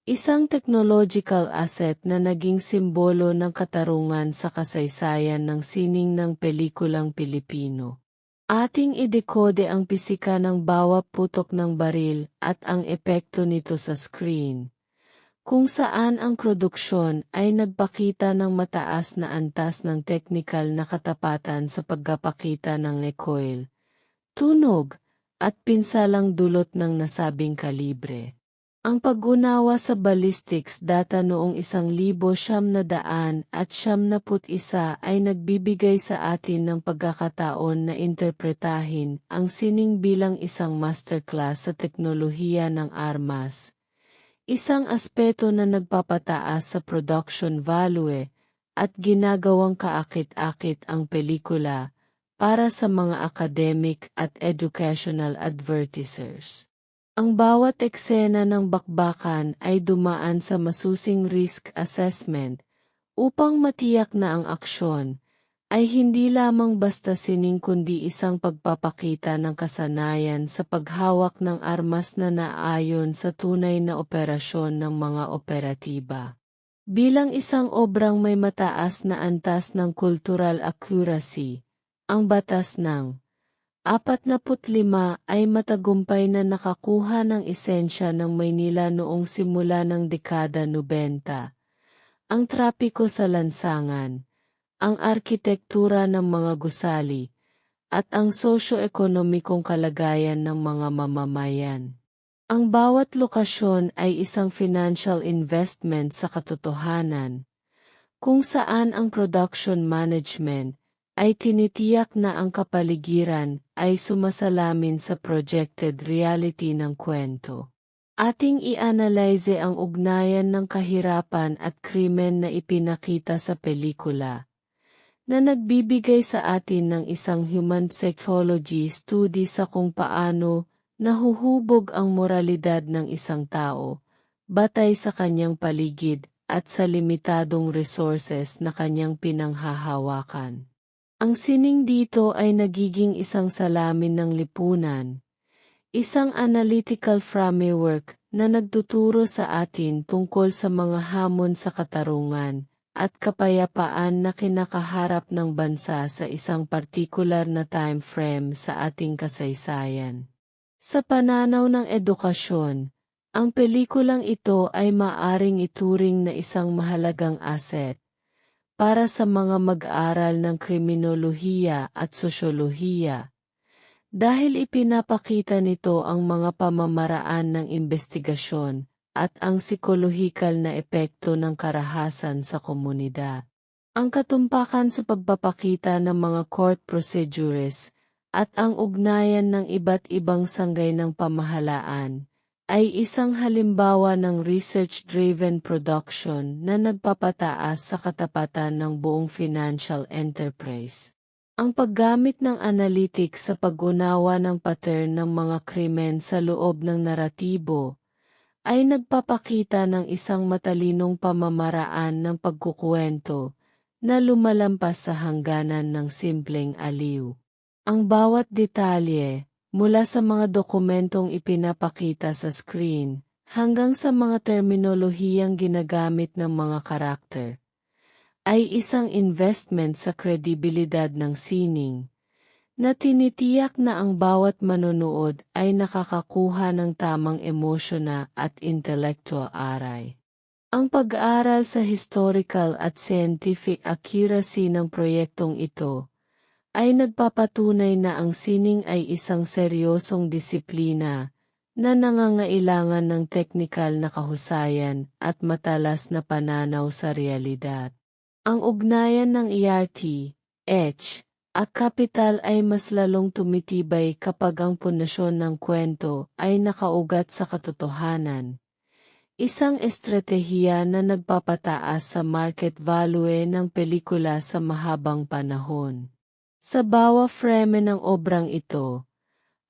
Isang technological asset na naging simbolo ng katarungan sa kasaysayan ng sining ng pelikulang Pilipino. Ating idekode ang pisika ng bawat putok ng baril at ang epekto nito sa screen, kung saan ang produksyon ay nagpakita ng mataas na antas ng teknikal na katapatan sa pagpapakita ng recoil, tunog, at pinsalang dulot ng nasabing kalibre. Ang pag-unawa sa ballistics data noong 1971 ay nagbibigay sa atin ng pagkakataon na interpretahin ang sining bilang isang masterclass sa teknolohiya ng armas. Isang aspeto na nagpapataas sa production value at ginagawang kaakit-akit ang pelikula para sa mga academic at educational advertisers. Ang bawat eksena ng bakbakan ay dumaan sa masusing risk assessment upang matiyak na ang aksyon ay hindi lamang basta sining kundi isang pagpapakita ng kasanayan sa paghawak ng armas na naayon sa tunay na operasyon ng mga operatiba. Bilang isang obrang may mataas na antas ng cultural accuracy, ang Batas ng 45 ay matagumpay na nakakuha ng esensya ng Maynila noong simula ng dekada 90. Ang trapiko sa lansangan, ang arkitektura ng mga gusali, at ang sosyo-ekonomikong kalagayan ng mga mamamayan. Ang bawat lokasyon ay isang financial investment sa katotohanan, kung saan ang production management ay tinitiyak na ang kapaligiran ay sumasalamin sa projected reality ng kwento. Ating i-analyze ang ugnayan ng kahirapan at krimen na ipinakita sa pelikula, na nagbibigay sa atin ng isang human psychology study sa kung paano nahuhubog ang moralidad ng isang tao, batay sa kanyang paligid at sa limitadong resources na kanyang pinanghahawakan. Ang sining dito ay nagiging isang salamin ng lipunan, isang analytical framework na nagtuturo sa atin tungkol sa mga hamon sa katarungan at kapayapaan na kinakaharap ng bansa sa isang partikular na time frame sa ating kasaysayan. Sa pananaw ng edukasyon, ang pelikulang ito ay maaring ituring na isang mahalagang asset para sa mga mag-aaral ng kriminolohiya at sosyolohiya, dahil ipinapakita nito ang mga pamamaraan ng investigasyon at ang psikolohikal na epekto ng karahasan sa komunidad. Ang katumpakan sa pagpapakita ng mga court procedures at ang ugnayan ng iba't ibang sanggay ng pamahalaan ay isang halimbawa ng research-driven production na nagpapataas sa katapatan ng buong financial enterprise. Ang paggamit ng analytics sa pag-unawa ng pattern ng mga krimen sa loob ng naratibo ay nagpapakita ng isang matalinong pamamaraan ng pagkukuwento na lumalampas sa hangganan ng simpleng aliw. Ang bawat detalye, mula sa mga dokumentong ipinapakita sa screen, hanggang sa mga terminolohiyang ginagamit ng mga karakter, ay isang investment sa kredibilidad ng sining, na tinitiyak na ang bawat manonood ay nakakakuha ng tamang emosyon at intellectual aray. Ang pag-aaral sa historical at scientific accuracy ng proyektong ito ay nagpapatunay na ang sining ay isang seryosong disiplina na nangangailangan ng teknikal na kahusayan at matalas na pananaw sa realidad. Ang ugnayan ng ERT, at kapital ay mas lalong tumitibay kapag ang pundasyon ng kwento ay nakaugat sa katotohanan. Isang estratehiya na nagpapataas sa market value ng pelikula sa mahabang panahon. Sa bawat frame ng obrang ito,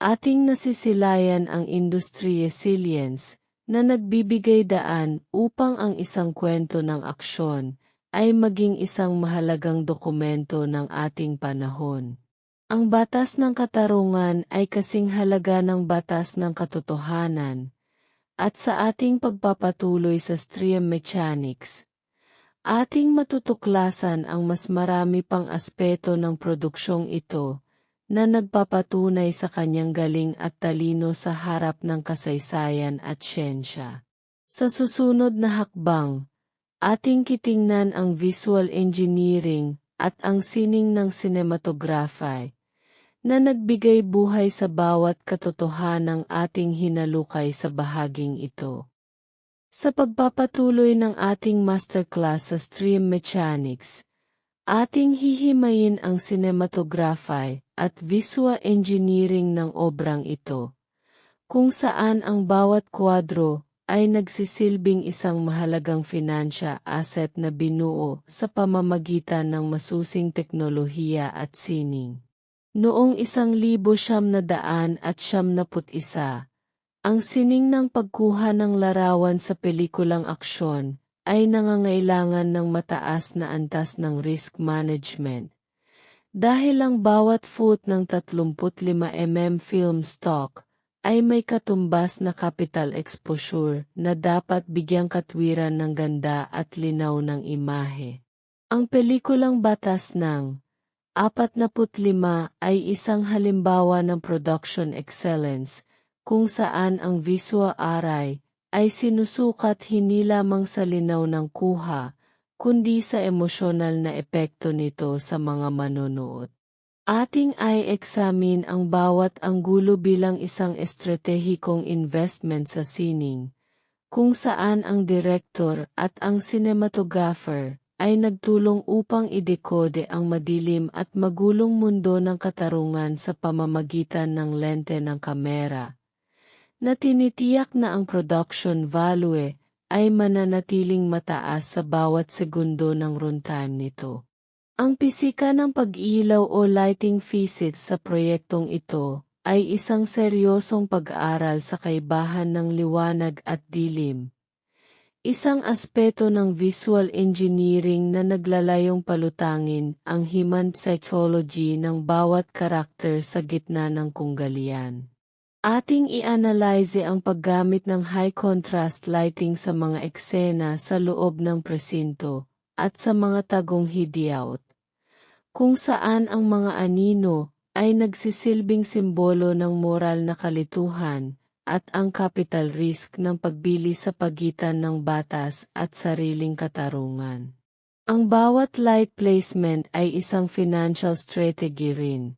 ating nasisilayan ang industry resilience na nagbibigay daan upang ang isang kwento ng aksyon ay maging isang mahalagang dokumento ng ating panahon. Ang batas ng katarungan ay kasing halaga ng batas ng katotohanan, at sa ating pagpapatuloy sa stream mechanics, ating matutuklasan ang mas marami pang aspeto ng produksyong ito na nagpapatunay sa kanyang galing at talino sa harap ng kasaysayan at siyensya. Sa susunod na hakbang, ating kitingnan ang visual engineering at ang sining ng cinematography na nagbigay buhay sa bawat katotohanang ating hinalukay sa bahaging ito. Sa pagpapatuloy ng ating masterclass sa stream mechanics, ating hihimayin ang cinematography at visual engineering ng obrang ito, kung saan ang bawat kwadro ay nagsisilbing isang mahalagang financial asset na binuo sa pamamagitan ng masusing teknolohiya at sining. Noong 1971, ang sining ng pagkuha ng larawan sa pelikulang aksyon ay nangangailangan ng mataas na antas ng risk management. Dahil ang bawat foot ng 35mm film stock ay may katumbas na capital exposure na dapat bigyang katwiran ng ganda at linaw ng imahe. Ang pelikulang Batas ng 45 ay isang halimbawa ng production excellence, kung saan ang visual aray ay sinusukat hindi lamang sa linaw ng kuha, kundi sa emosyonal na epekto nito sa mga manonood. Ating i-examine ang bawat anggulo bilang isang estratehikong investment sa sining, kung saan ang direktor at ang cinematographer ay nagtulong upang idekode ang madilim at magulong mundo ng katarungan sa pamamagitan ng lente ng kamera, na tinitiyak na ang production value ay mananatiling mataas sa bawat segundo ng runtime nito. Ang pisika ng pag-ilaw o lighting physics sa proyektong ito ay isang seryosong pag-aaral sa kaibahan ng liwanag at dilim. Isang aspeto ng visual engineering na naglalayong palutangin ang human psychology ng bawat karakter sa gitna ng kunggalian. Ating i-analyze ang paggamit ng high-contrast lighting sa mga eksena sa loob ng presinto at sa mga tagong hideout, kung saan ang mga anino ay nagsisilbing simbolo ng moral na kalituhan at ang capital risk ng pagbili sa pagitan ng batas at sariling katarungan. Ang bawat light placement ay isang financial strategy rin.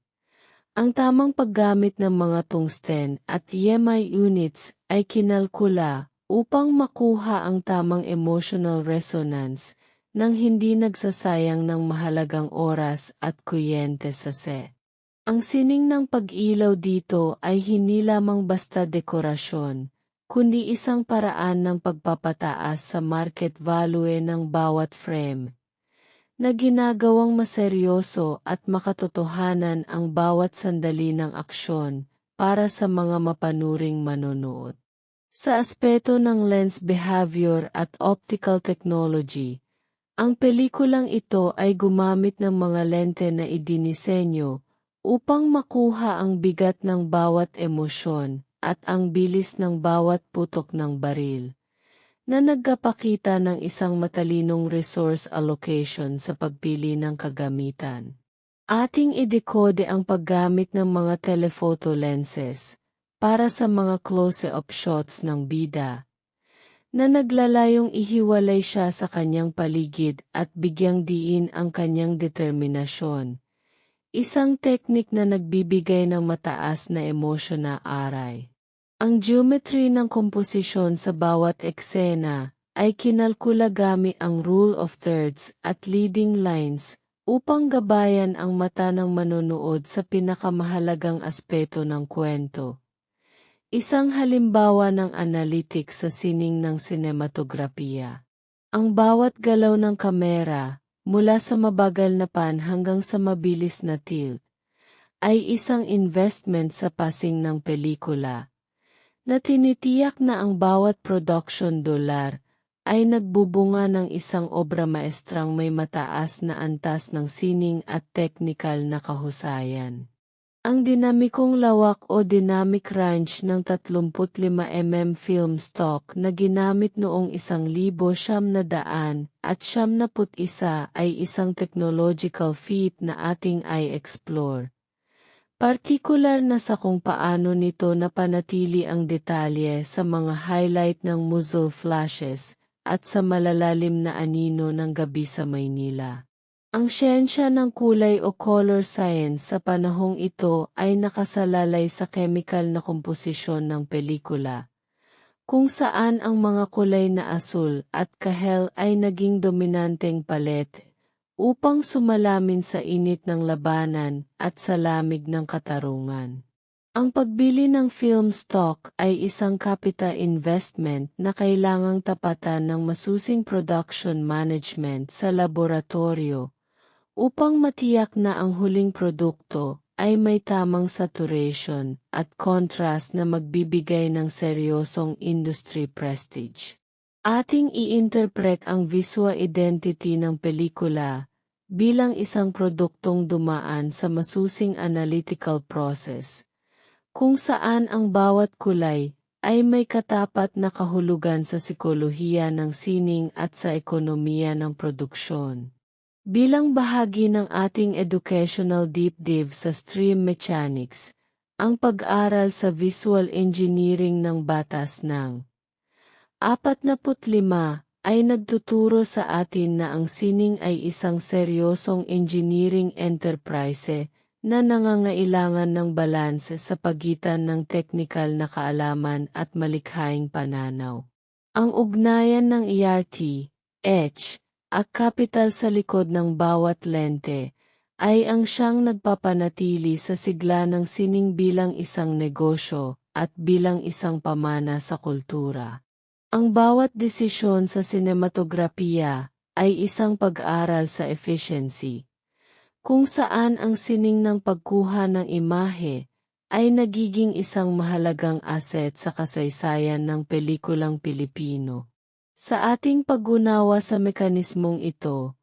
Ang tamang paggamit ng mga tungsten at EMI units ay kinalkula upang makuha ang tamang emotional resonance nang hindi nagsasayang ng mahalagang oras at kuryente sa set. Ang sining ng pag-ilaw dito ay hindi lamang basta dekorasyon, kundi isang paraan ng pagpapataas sa market value ng bawat frame, na ginagawang maseryoso at makatotohanan ang bawat sandali ng aksyon para sa mga mapanuring manonood. Sa aspeto ng lens behavior at optical technology, ang pelikulang ito ay gumamit ng mga lente na idinisenyo upang makuha ang bigat ng bawat emosyon at ang bilis ng bawat putok ng baril, na nagpapakita ng isang matalinong resource allocation sa pagpili ng kagamitan. Ating idekode ang paggamit ng mga telephoto lenses para sa mga close-up shots ng bida, na naglalayong ihiwalay siya sa kanyang paligid at bigyang diin ang kanyang determinasyon. Isang teknik na nagbibigay ng mataas na emosyon na aray. Ang geometry ng komposisyon sa bawat eksena ay kinalkula gamit ang rule of thirds at leading lines upang gabayan ang mata ng manonood sa pinakamahalagang aspeto ng kwento. Isang halimbawa ng analytics sa sining ng sinematografiya. Ang bawat galaw ng kamera, mula sa mabagal na pan hanggang sa mabilis na tilt, ay isang investment sa passing ng pelikula, na tinitiyak na ang bawat production dollar ay nagbubunga ng isang obra maestrang may mataas na antas ng sining at technical na kahusayan. Ang dinamikong lawak o dynamic range ng 35mm film stock na ginamit noong 1971 ay isang technological feat na ating i-explore. Partikular na sa kung paano nito napanatili ang detalye sa mga highlight ng muzzle flashes at sa malalalim na anino ng gabi sa Maynila. Ang siyensya ng kulay o color science sa panahong ito ay nakasalalay sa chemical na komposisyon ng pelikula, kung saan ang mga kulay na asul at kahel ay naging dominanteng palete upang sumalamin sa init ng labanan at sa lamig ng katarungan. Ang pagbili ng film stock ay isang capital investment na kailangang tapatan ng masusing production management sa laboratorio upang matiyak na ang huling produkto ay may tamang saturation at contrast na magbibigay ng seryosong industry prestige. Ating i-interpret ang visual identity ng pelikula bilang isang produktong dumaan sa masusing analytical process, kung saan ang bawat kulay ay may katapat na kahulugan sa psikolohiya ng sining at sa ekonomiya ng produksyon. Bilang bahagi ng ating educational deep dive sa stream mechanics, ang pag-aral sa visual engineering ng batas ng 45 ay nagtuturo sa atin na ang sining ay isang seryosong engineering enterprise na nangangailangan ng balanse sa pagitan ng teknikal na kaalaman at malikhaing pananaw. Ang ugnayan ng ERT, ang kapital sa likod ng bawat lente, ay ang siyang nagpapanatili sa sigla ng sining bilang isang negosyo at bilang isang pamana sa kultura. Ang bawat desisyon sa sinematografiya ay isang pag-aral sa efficiency, kung saan ang sining ng pagkuha ng imahe ay nagiging isang mahalagang asset sa kasaysayan ng pelikulang Pilipino. Sa ating pag-unawa sa mekanismong ito,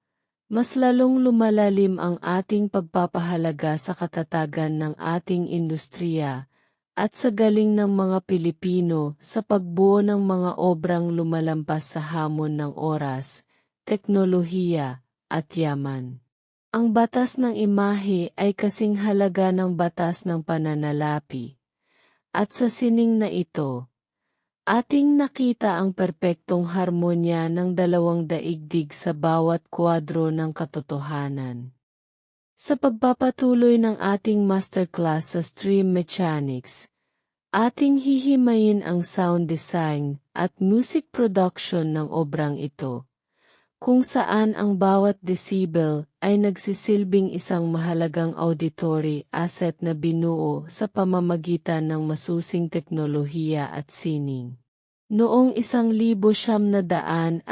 mas lalong lumalalim ang ating pagpapahalaga sa katatagan ng ating industriya at sa galing ng mga Pilipino sa pagbuo ng mga obrang lumalampas sa hamon ng oras, teknolohiya, at yaman. Ang batas ng imahe ay kasing halaga ng batas ng pananalapi. At sa sining na ito, ating nakita ang perpektong harmonya ng dalawang daigdig sa bawat kwadro ng katotohanan. Sa pagpapatuloy ng ating masterclass sa stream mechanics, ating hihimayin ang sound design at music production ng obrang ito, kung saan ang bawat decibel ay nagsisilbing isang mahalagang auditory asset na binuo sa pamamagitan ng masusing teknolohiya at sining. Noong 1971,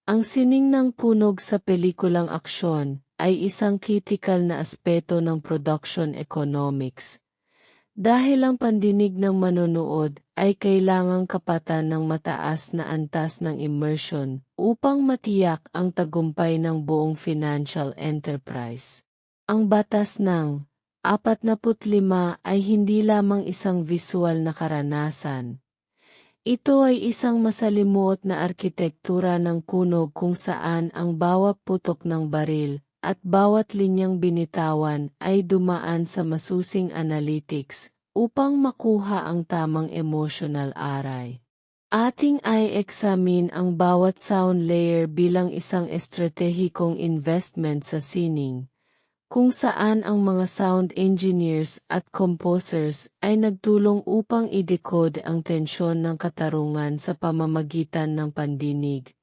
ang sining ng punog sa pelikulang aksyon ay isang kritikal na aspeto ng production economics. Dahil ang pandinig ng manonood ay kailangang kapatan ng mataas na antas ng immersion upang matiyak ang tagumpay ng buong financial enterprise. Ang batas ng 45 ay hindi lamang isang visual na karanasan. Ito ay isang masalimuot na arkitektura ng punog kung saan ang bawat putok ng baril at bawat linyang binitawan ay dumaan sa masusing analytics upang makuha ang tamang emotional aray. Ating i-examine ang bawat sound layer bilang isang estratehikong investment sa sining, kung saan ang mga sound engineers at composers ay nagtulong upang i-decode ang tensyon ng katarungan sa pamamagitan ng pandinig,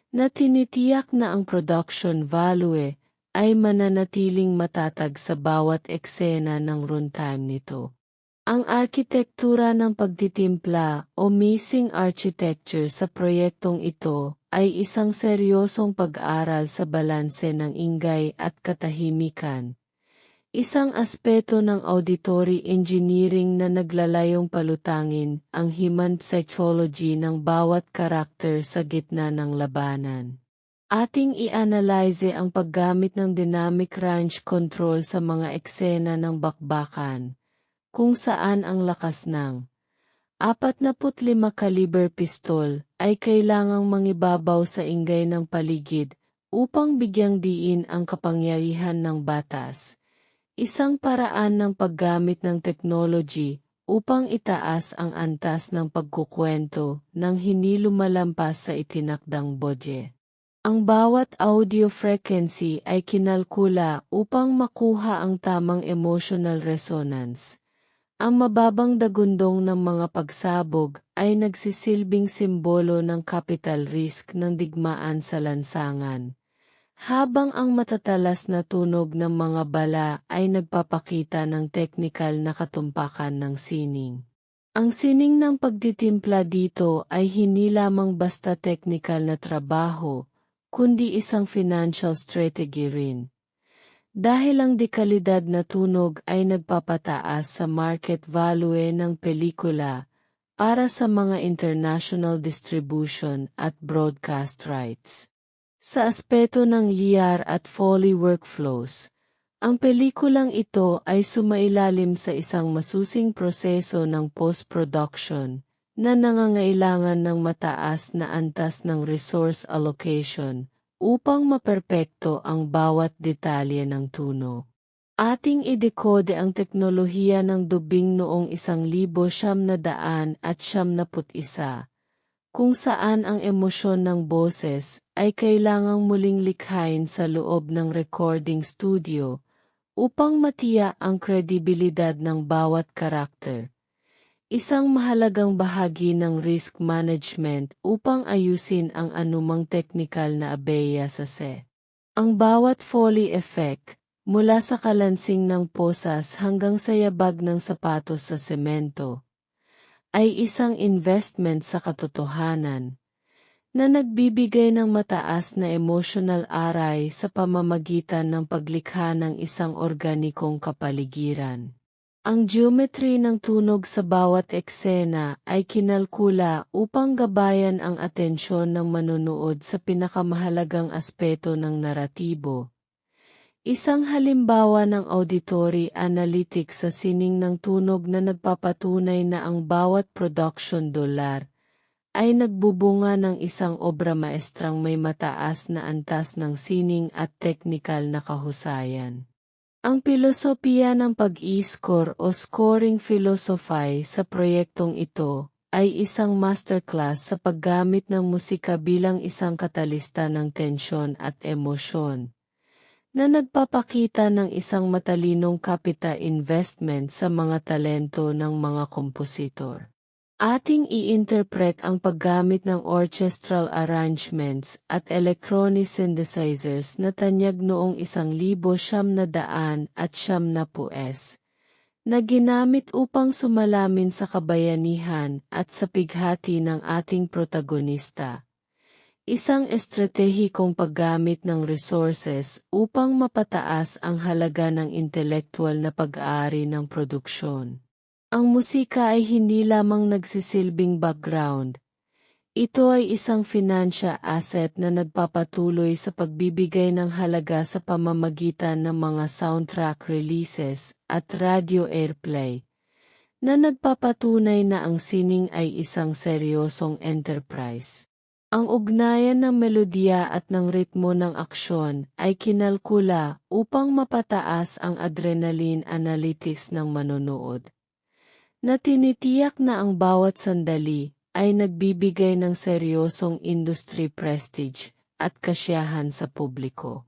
na tinitiyak na ang production value ay mananatiling matatag sa bawat eksena ng runtime nito. Ang arkitektura ng pagtitimpla o mixing architecture sa proyektong ito ay isang seryosong pag-aaral sa balanse ng ingay at katahimikan. Isang aspeto ng auditory engineering na naglalayong palutangin ang human psychology ng bawat karakter sa gitna ng labanan. Ating i-analyze ang paggamit ng dynamic range control sa mga eksena ng bakbakan, kung saan ang lakas ng 45 caliber pistol ay kailangang mangibabaw sa ingay ng paligid upang bigyang diin ang kapangyarihan ng batas. Isang paraan ng paggamit ng technology upang itaas ang antas ng pagkukwento nang hindi lumalampas sa itinakdang budget. Ang bawat audio frequency ay kinalkula upang makuha ang tamang emotional resonance. Ang mababang dagundong ng mga pagsabog ay nagsisilbing simbolo ng capital risk ng digmaan sa lansangan, habang ang matatalas na tunog ng mga bala ay nagpapakita ng teknikal na katumpakan ng sining. Ang sining ng pagtitimpla dito ay hindi lamang basta teknikal na trabaho, kundi isang financial strategy rin. Dahil ang dekalidad na tunog ay nagpapataas sa market value ng pelikula para sa mga international distribution at broadcast rights. Sa aspeto ng LIAR at Foley workflows, ang pelikulang ito ay sumailalim sa isang masusing proseso ng post-production na nangangailangan ng mataas na antas ng resource allocation upang maperpekto ang bawat detalye ng tunog. Ating i-decode ang teknolohiya ng dubing noong 1971, kung saan ang emosyon ng boses ay kailangang muling likhain sa loob ng recording studio upang matiyak ang kredibilidad ng bawat karakter. Isang mahalagang bahagi ng risk management upang ayusin ang anumang teknikal na abeya sa set. Ang bawat Foley effect, mula sa kalansing ng posas hanggang sa yabag ng sapatos sa semento, ay isang investment sa katotohanan, na nagbibigay ng mataas na emotional aray sa pamamagitan ng paglikha ng isang organikong kapaligiran. Ang geometry ng tunog sa bawat eksena ay kinalkula upang gabayan ang atensyon ng manonood sa pinakamahalagang aspeto ng naratibo. Isang halimbawa ng auditory analytics sa sining ng tunog na nagpapatunay na ang bawat production dollar ay nagbubunga ng isang obra maestrang may mataas na antas ng sining at teknikal na kahusayan. Ang pilosopiya ng pag-i-score o scoring philosophy sa proyektong ito ay isang masterclass sa paggamit ng musika bilang isang katalista ng tensyon at emosyon, na nagpapakita ng isang matalinong capital investment sa mga talento ng mga kompositor. Ating i-interpret ang paggamit ng orchestral arrangements at electronic synthesizers na tanyag noong 1970s na ginamit upang sumalamin sa kabayanihan at sa pighati ng ating protagonista. Isang estratehikong paggamit ng resources upang mapataas ang halaga ng intelektual na pag-aari ng produksyon. Ang musika ay hindi lamang nagsisilbing background. Ito ay isang financial asset na nagpapatuloy sa pagbibigay ng halaga sa pamamagitan ng mga soundtrack releases at radio airplay, na nagpapatunay na ang sining ay isang seryosong enterprise. Ang ugnayan ng melodiya at ng ritmo ng aksyon ay kinalkula upang mapataas ang adrenaline analytics ng manonood, na tinitiyak na ang bawat sandali ay nagbibigay ng seryosong industry prestige at kasiyahan sa publiko.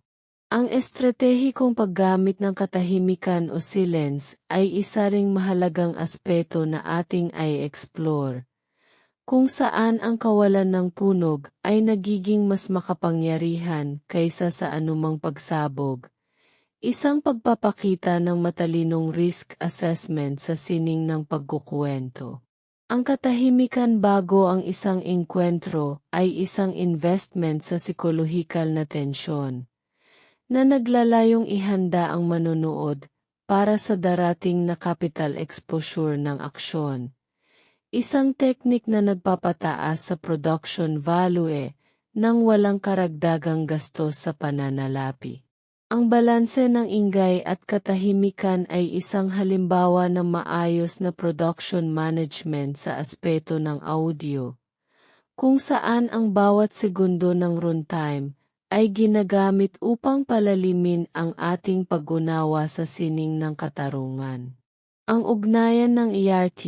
Ang estratehikong paggamit ng katahimikan o silence ay isa ring mahalagang aspeto na ating i-explore, kung saan ang kawalan ng punog ay nagiging mas makapangyarihan kaysa sa anumang pagsabog. Isang pagpapakita ng matalinong risk assessment sa sining ng pagkukuwento. Ang katahimikan bago ang isang engkwentro ay isang investment sa psikolohikal na tensyon, na naglalayong ihanda ang manonood para sa darating na capital exposure ng aksyon. Isang teknik na nagpapataas sa production value nang walang karagdagang gastos sa pananalapi. Ang balanse ng ingay at katahimikan ay isang halimbawa ng maayos na production management sa aspeto ng audio, kung saan ang bawat segundo ng runtime ay ginagamit upang palalimin ang ating pag-unawa sa sining ng katarungan. Ang ugnayan ng ERT,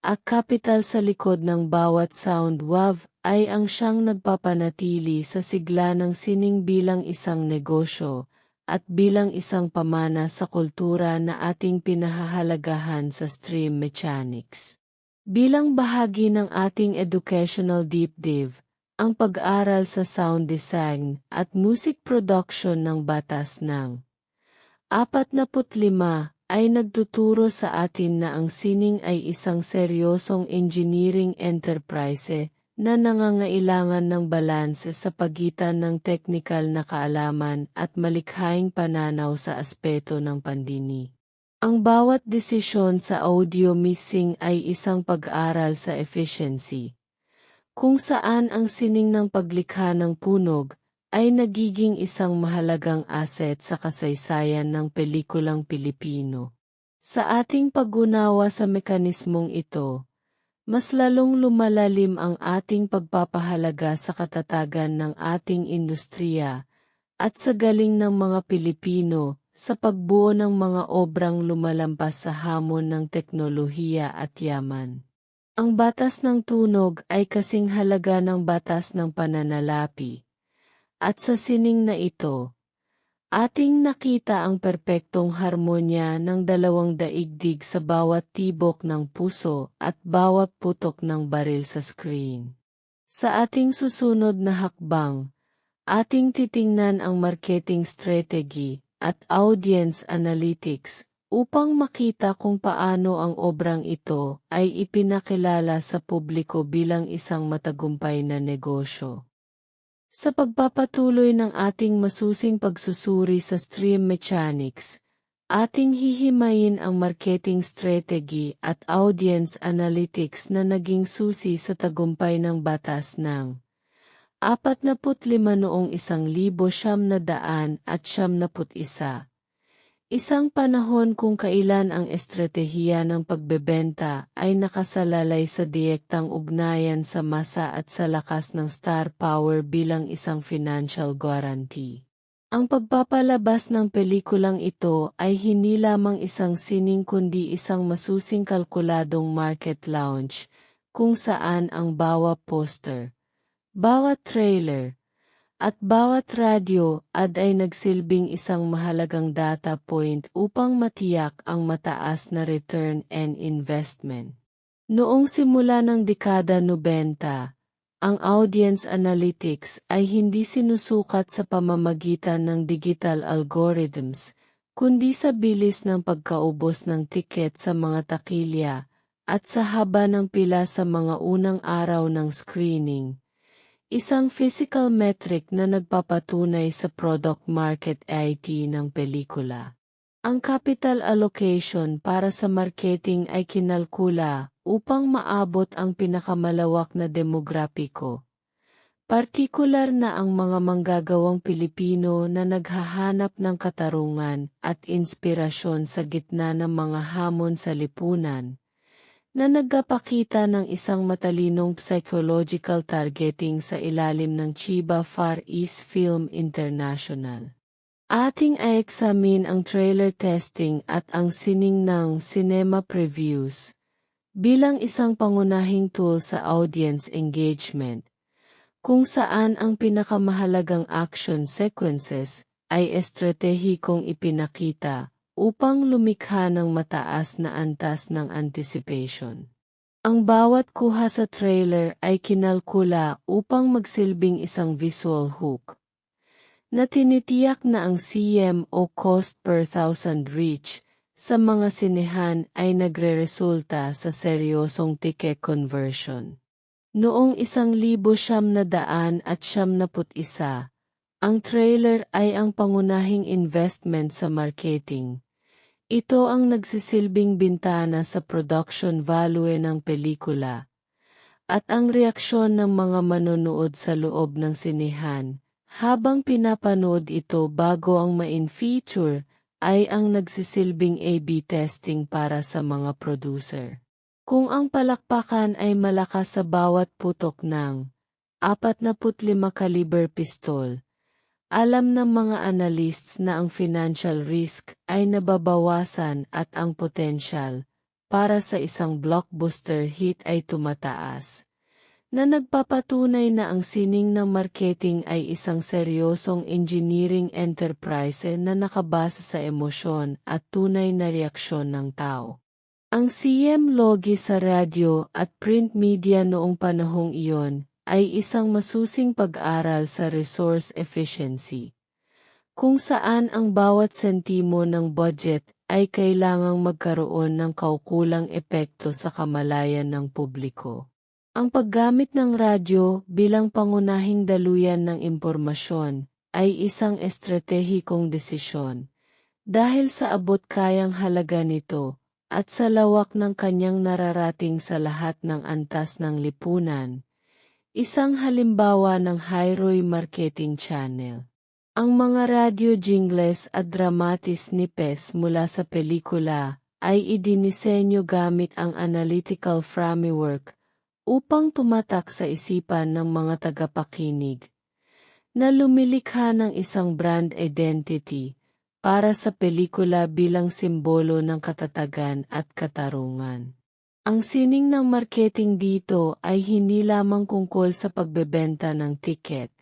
a capital sa likod ng bawat sound wave ay ang siyang nagpapanatili sa sigla ng sining bilang isang negosyo at bilang isang pamana sa kultura na ating pinahahalagahan sa stream mechanics. Bilang bahagi ng ating educational deep dive, ang pag-aral sa sound design at music production ng batas ng 45 ay nagtuturo sa atin na ang sining ay isang seryosong engineering enterprise na nangangailangan ng balanse sa pagitan ng teknikal na kaalaman at malikhaing pananaw sa aspeto ng pandini. Ang bawat desisyon sa audio mixing ay isang pag-aral sa efficiency, kung saan ang sining ng paglikha ng punog ay nagiging isang mahalagang asset sa kasaysayan ng pelikulang Pilipino. Sa ating pag-unawa sa mekanismong ito, mas lalong lumalalim ang ating pagpapahalaga sa katatagan ng ating industriya at sa galing ng mga Pilipino sa pagbuo ng mga obrang lumalampas sa hamon ng teknolohiya at yaman. Ang batas ng tunog ay kasing halaga ng batas ng pananalapi. At sa sining na ito, ating nakita ang perpektong harmonya ng dalawang daigdig sa bawat tibok ng puso at bawat putok ng baril sa screen. Sa ating susunod na hakbang, ating titingnan ang marketing strategy at audience analytics upang makita kung paano ang obrang ito ay ipinakilala sa publiko bilang isang matagumpay na negosyo. Sa pagpapatuloy ng ating masusing pagsusuri sa stream mechanics, ating hihimayin ang marketing strategy at audience analytics na naging susi sa tagumpay ng batas ng 45 noong 1971. Isang panahon kung kailan ang estratehiya ng pagbebenta ay nakasalalay sa direktang ugnayan sa masa at sa lakas ng star power bilang isang financial guarantee. Ang pagpapalabas ng pelikulang ito ay hindi lamang isang sining kundi isang masusing kalkuladong market launch, kung saan ang bawat poster, bawat trailer, at bawat radio ad ay nagsilbing isang mahalagang data point upang matiyak ang mataas na return and investment. Noong simula ng dekada 90, ang audience analytics ay hindi sinusukat sa pamamagitan ng digital algorithms, kundi sa bilis ng pagkaubos ng tiket sa mga takilya at sa haba ng pila sa mga unang araw ng screening. Isang physical metric na nagpapatunay sa product market IT ng pelikula. Ang capital allocation para sa marketing ay kinalkula upang maabot ang pinakamalawak na demograpiko. Partikular na ang mga manggagawang Pilipino na naghahanap ng katarungan at inspirasyon sa gitna ng mga hamon sa lipunan, na nagpakita ng isang matalinong psychological targeting sa ilalim ng Chiba Far East Film International. Ating i-examine ang trailer testing at ang sining ng cinema previews bilang isang pangunahing tool sa audience engagement, kung saan ang pinakamahalagang action sequences ay estratehikong ipinakita upang lumikha ng mataas na antas ng anticipation. Ang bawat kuha sa trailer ay kinalkula upang magsilbing isang visual hook, na tinitiyak na ang CM o cost per thousand reach sa mga sinehan ay nagreresulta sa seryosong ticket conversion. Noong 1971, ang trailer ay ang pangunahing investment sa marketing. Ito ang nagsisilbing bintana sa production value ng pelikula at ang reaksyon ng mga manonood sa loob ng sinehan habang pinapanood ito bago ang main feature ay ang nagsisilbing A/B testing para sa mga producer. Kung ang palakpakan ay malakas sa bawat putok ng 45 caliber pistol, alam ng mga analysts na ang financial risk ay nababawasan at ang potensyal para sa isang blockbuster hit ay tumataas, na nagpapatunay na ang sining ng marketing ay isang seryosong engineering enterprise na nakabase sa emosyon at tunay na reaksyon ng tao. Ang CM logi sa radyo at print media noong panahong iyon ay isang masusing pag-aral sa resource efficiency, kung saan ang bawat sentimo ng budget ay kailangang magkaroon ng kaukulang epekto sa kamalayan ng publiko. Ang paggamit ng radyo bilang pangunahing daluyan ng impormasyon ay isang estratehikong desisyon, dahil sa abot-kayang halaga nito at sa lawak ng kanyang nararating sa lahat ng antas ng lipunan. Isang halimbawa ng high-ROI marketing channel. Ang mga radio jingles at dramatis snippets mula sa pelikula ay idinisenyo gamit ang analytical framework upang tumatak sa isipan ng mga tagapakinig, na lumilikha ng isang brand identity para sa pelikula bilang simbolo ng katatagan at katarungan. Ang sining ng marketing dito ay hindi lamang tungkol sa pagbebenta ng tiket.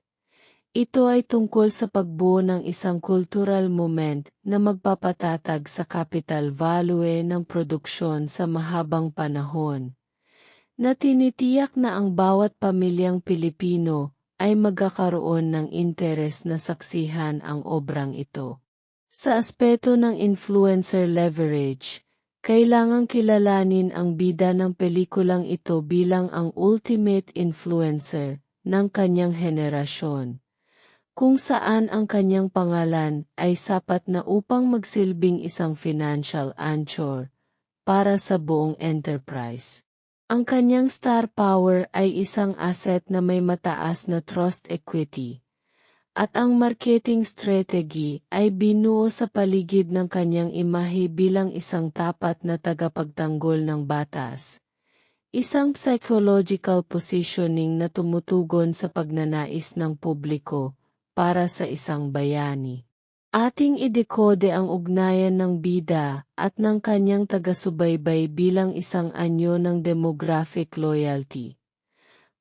Ito ay tungkol sa pagbuo ng isang cultural moment na magpapatatag sa capital value ng produksyon sa mahabang panahon, na tinitiyak na ang bawat pamilyang Pilipino ay magkakaroon ng interes na saksihan ang obrang ito. Sa aspeto ng influencer leverage, kailangang kilalanin ang bida ng pelikulang ito bilang ang ultimate influencer ng kanyang henerasyon, kung saan ang kanyang pangalan ay sapat na upang magsilbing isang financial anchor para sa buong enterprise. Ang kanyang star power ay isang asset na may mataas na trust equity, at ang marketing strategy ay binuo sa paligid ng kanyang imahe bilang isang tapat na tagapagtanggol ng batas. Isang psychological positioning na tumutugon sa pagnanais ng publiko para sa isang bayani. Ating idekode ang ugnayan ng bida at ng kanyang taga-subaybay bilang isang anyo ng demographic loyalty,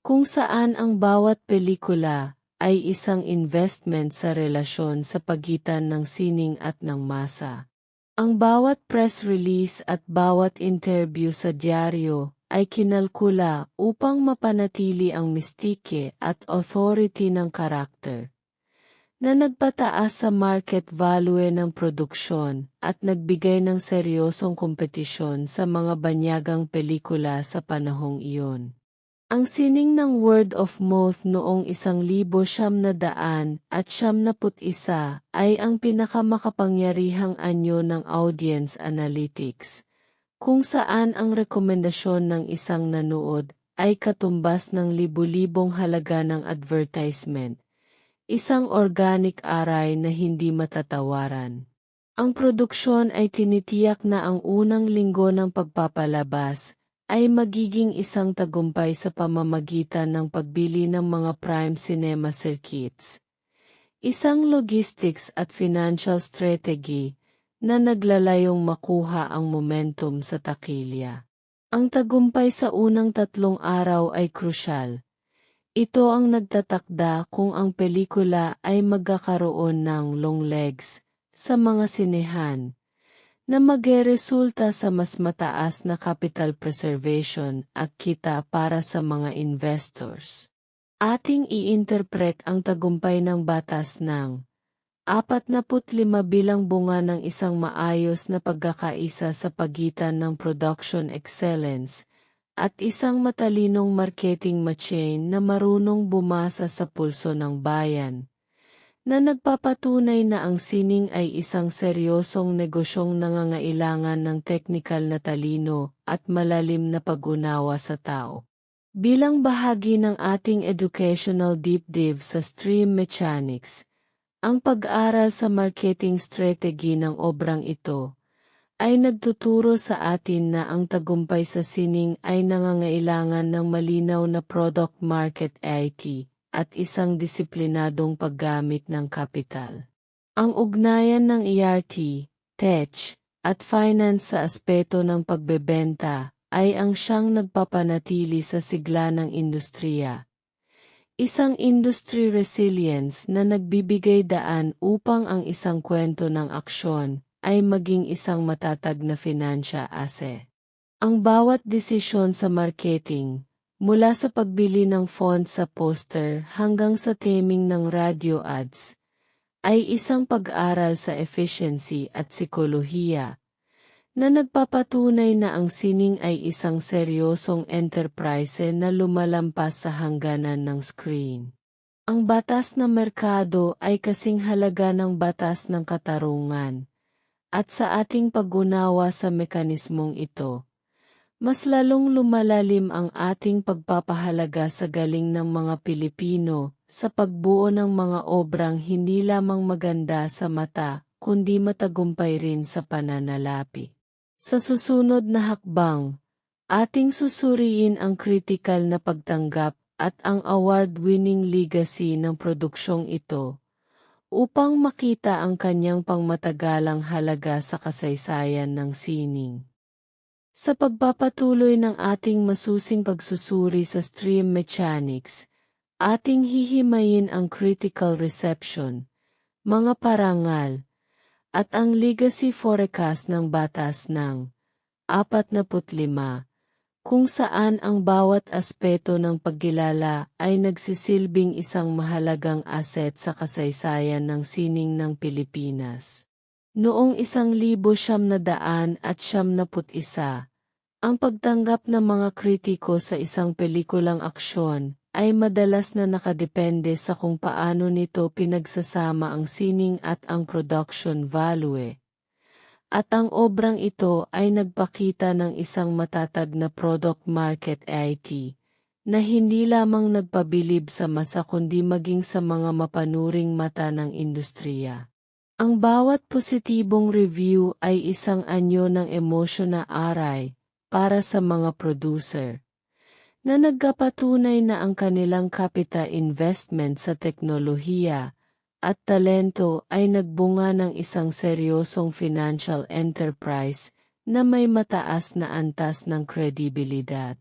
kung saan ang bawat pelikula ay isang investment sa relasyon sa pagitan ng sining at ng masa. Ang bawat press release at bawat interview sa dyaryo ay kinalkula upang mapanatili ang mistike at authority ng karakter, na nagpataas sa market value ng produksyon at nagbigay ng seryosong kompetisyon sa mga banyagang pelikula sa panahong iyon. Ang sining ng word of mouth noong 1971 ay ang pinakamakapangyarihang anyo ng audience analytics, kung saan ang rekomendasyon ng isang nanood ay katumbas ng libu-libong halaga ng advertisement, isang organic aray na hindi matatawaran. Ang produksyon ay tinitiyak na ang unang linggo ng pagpapalabas ay magiging isang tagumpay sa pamamagitan ng pagbili ng mga prime cinema circuits. Isang logistics at financial strategy na naglalayong makuha ang momentum sa takilya. Ang tagumpay sa unang 3 araw ay krusyal. Ito ang nagtatakda kung ang pelikula ay magkakaroon ng long legs sa mga sinehan, na magresulta sa mas mataas na capital preservation at kita para sa mga investors. Ating i-interpret ang tagumpay ng batas ng 45 bilang bunga ng isang maayos na pagkakaisa sa pagitan ng production excellence at isang matalinong marketing machine na marunong bumasa sa pulso ng bayan, na nagpapatunay na ang sining ay isang seryosong negosyong nangangailangan ng teknikal na talino at malalim na pag-unawa sa tao. Bilang bahagi ng ating educational deep dive sa stream mechanics, ang pag-aral sa marketing strategy ng obrang ito ay nagtuturo sa atin na ang tagumpay sa sining ay nangangailangan ng malinaw na product market IT at isang disiplinadong paggamit ng kapital. Ang ugnayan ng ERT, tech, at finance sa aspeto ng pagbebenta ay ang siyang nagpapanatili sa sigla ng industriya. Isang industry resilience na nagbibigay daan upang ang isang kwento ng aksyon ay maging isang matatag na financial asset. Ang bawat desisyon sa marketing, mula sa pagbili ng font sa poster hanggang sa timing ng radio ads, ay isang pag-aral sa efficiency at psikolohiya, na nagpapatunay na ang sining ay isang seryosong enterprise na lumalampas sa hangganan ng screen. Ang batas ng merkado ay kasing halaga ng batas ng katarungan, at sa ating pag-unawa sa mekanismong ito, mas lalong lumalalim ang ating pagpapahalaga sa galing ng mga Pilipino sa pagbuo ng mga obrang hindi lamang maganda sa mata, kundi matagumpay rin sa pananalapi. Sa susunod na hakbang, ating susuriin ang kritikal na pagtanggap at ang award-winning legacy ng produksyong ito, upang makita ang kanyang pangmatagalang halaga sa kasaysayan ng sining. Sa pagpapatuloy ng ating masusing pagsusuri sa stream mechanics, ating hihimayin ang critical reception, mga parangal, at ang legacy forecast ng batas ng 45, kung saan ang bawat aspeto ng pagkilala ay nagsisilbing isang mahalagang asset sa kasaysayan ng sining ng Pilipinas. Noong 1971, ang pagtanggap ng mga kritiko sa isang pelikulang aksyon ay madalas na nakadepende sa kung paano nito pinagsasama ang sining at ang production value. At ang obrang ito ay nagpakita ng isang matatag na product market IT, na hindi lamang nagpabilib sa masa kundi maging sa mga mapanuring mata ng industriya. Ang bawat positibong review ay isang anyo ng emosyon na aray para sa mga producer, na nagpapatunay na ang kanilang capital investment sa teknolohiya at talento ay nagbunga ng isang seryosong financial enterprise na may mataas na antas ng kredibilidad.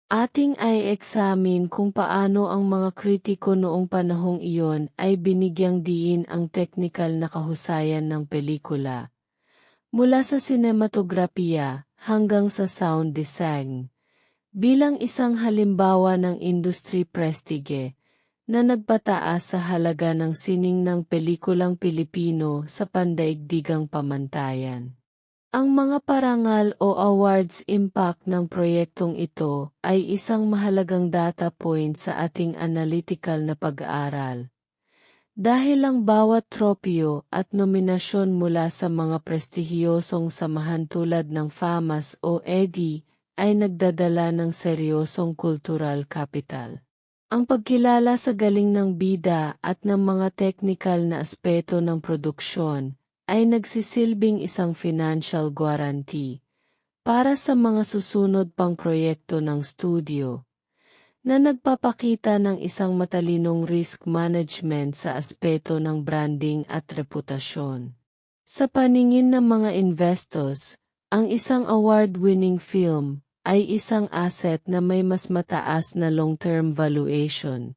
Ating ay examine kung paano ang mga kritiko noong panahong iyon ay binigyang diin ang teknikal na kahusayan ng pelikula, mula sa sinematografiya hanggang sa sound design, bilang isang halimbawa ng industry prestige na nagpataas sa halaga ng sining ng pelikulang Pilipino sa pandaigdigang pamantayan. Ang mga parangal o awards impact ng proyektong ito ay isang mahalagang data point sa ating analytical na pag-aaral. Dahil ang bawat tropyo at nominasyon mula sa mga prestihiyosong samahan tulad ng FAMAS o EDI ay nagdadala ng seryosong kultural capital. Ang pagkilala sa galing ng bida at ng mga technical na aspeto ng produksyon ay nagsisilbing isang financial guarantee para sa mga susunod pang proyekto ng studio, na nagpapakita ng isang matalinong risk management sa aspeto ng branding at reputasyon. Sa paningin ng mga investors, ang isang award-winning film ay isang asset na may mas mataas na long-term valuation.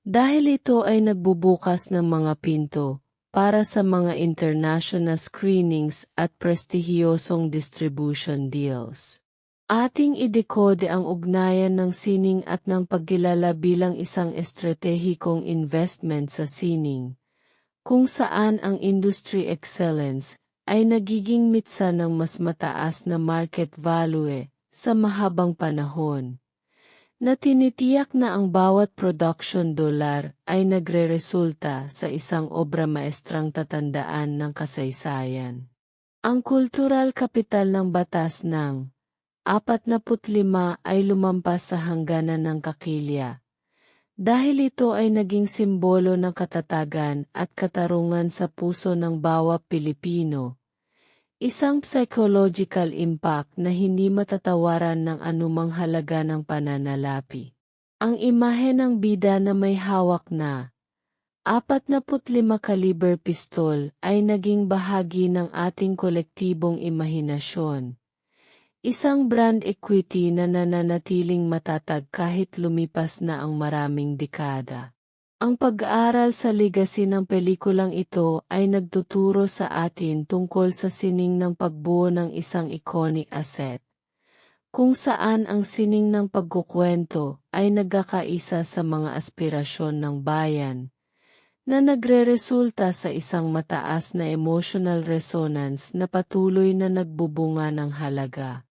Dahil ito ay nagbubukas ng mga pinto para sa mga international screenings at prestihiyosong distribution deals. Ating idekode ang ugnayan ng sining at ng pagkilala bilang isang estratehikong investment sa sining, kung saan ang industry excellence ay nagiging mitsa ng mas mataas na market value sa mahabang panahon, na tinitiyak na ang bawat production dollar ay nagreresulta sa isang obra maestrang tatandaan ng kasaysayan. Ang kultural kapital ng batas ng 45 ay lumampas sa hangganan ng kakilya. Dahil ito ay naging simbolo ng katatagan at katarungan sa puso ng bawat Pilipino. Isang psychological impact na hindi matatawaran ng anumang halaga ng pananalapi. Ang imahe ng bida na may hawak na 45 caliber pistol ay naging bahagi ng ating kolektibong imahinasyon. Isang brand equity na nananatiling matatag kahit lumipas na ang maraming dekada. Ang pag-aaral sa legacy ng pelikulang ito ay nagtuturo sa atin tungkol sa sining ng pagbuo ng isang iconic asset, kung saan ang sining ng pagkukwento ay nagkakaisa sa mga aspirasyon ng bayan, na nagreresulta sa isang mataas na emotional resonance na patuloy na nagbubunga ng halaga.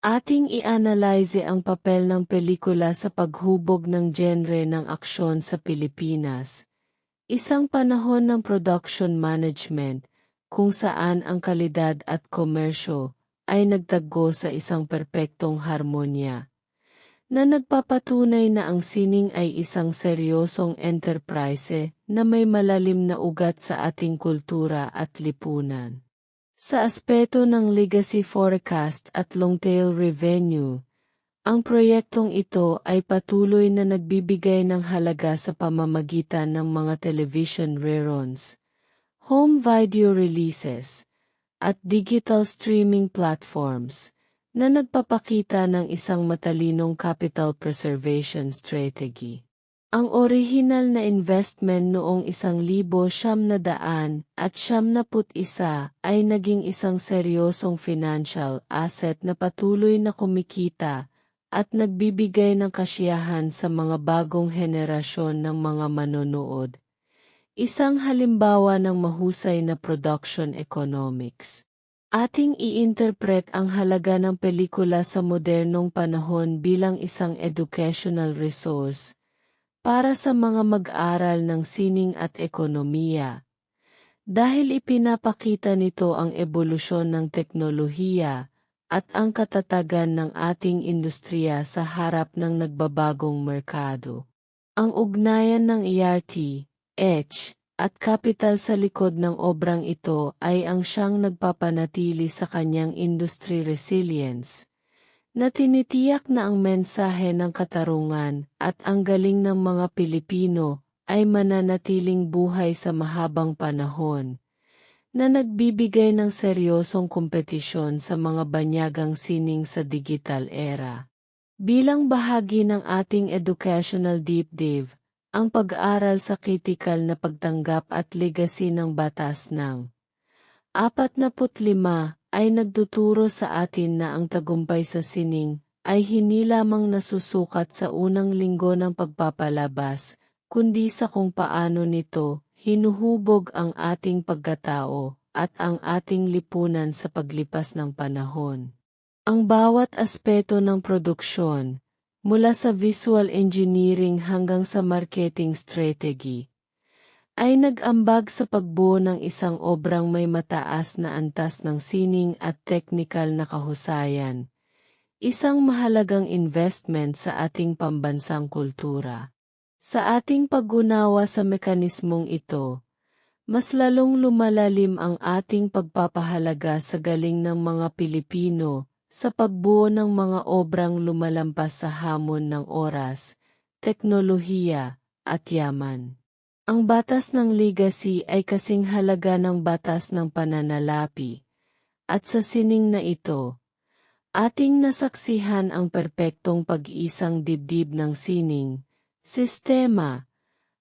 Ating i-analyze ang papel ng pelikula sa paghubog ng genre ng aksyon sa Pilipinas. Isang panahon ng production management, kung saan ang kalidad at komersyo ay nagtaggo sa isang perpektong harmonya, na nagpapatunay na ang sining ay isang seryosong enterprise na may malalim na ugat sa ating kultura at lipunan. Sa aspeto ng legacy forecast at long-tail revenue, ang proyektong ito ay patuloy na nagbibigay ng halaga sa pamamagitan ng mga television reruns, home video releases, at digital streaming platforms, na nagpapakita ng isang matalinong capital preservation strategy. Ang orihinal na investment noong 1971 ay naging isang seryosong financial asset na patuloy na kumikita at nagbibigay ng kasiyahan sa mga bagong henerasyon ng mga manonood. Isang halimbawa ng mahusay na production economics. Ating i-interpret ang halaga ng pelikula sa modernong panahon bilang isang educational resource para sa mga mag-aral ng sining at ekonomiya. Dahil ipinapakita nito ang ebolusyon ng teknolohiya at ang katatagan ng ating industriya sa harap ng nagbabagong merkado. Ang ugnayan ng ERT, at kapital sa likod ng obrang ito ay ang siyang nagpapanatili sa kanyang industry resilience, na tinitiyak na ang mensahe ng katarungan at ang galing ng mga Pilipino ay mananatiling buhay sa mahabang panahon, na nagbibigay ng seryosong kompetisyon sa mga banyagang sining sa digital era. Bilang bahagi ng ating educational deep dive, ang pag-aaral sa kritikal na pagtanggap at legacy ng batas ng 45 ay nagtuturo sa atin na ang tagumpay sa sining ay hindi lamang nasusukat sa unang linggo ng pagpapalabas, kundi sa kung paano nito hinuhubog ang ating pagkatao at ang ating lipunan sa paglipas ng panahon. Ang bawat aspeto ng produksyon, mula sa visual engineering hanggang sa marketing strategy, ay nag-ambag sa pagbuo ng isang obrang may mataas na antas ng sining at teknikal na kahusayan, isang mahalagang investment sa ating pambansang kultura. Sa ating pag-unawa sa mekanismong ito, mas lalong lumalalim ang ating pagpapahalaga sa galing ng mga Pilipino sa pagbuo ng mga obrang lumalampas sa hamon ng oras, teknolohiya, at yaman. Ang batas ng legacy ay kasing halaga ng batas ng pananalapi, at sa sining na ito, ating nasaksihan ang perpektong pag-iisang dibdib ng sining, sistema,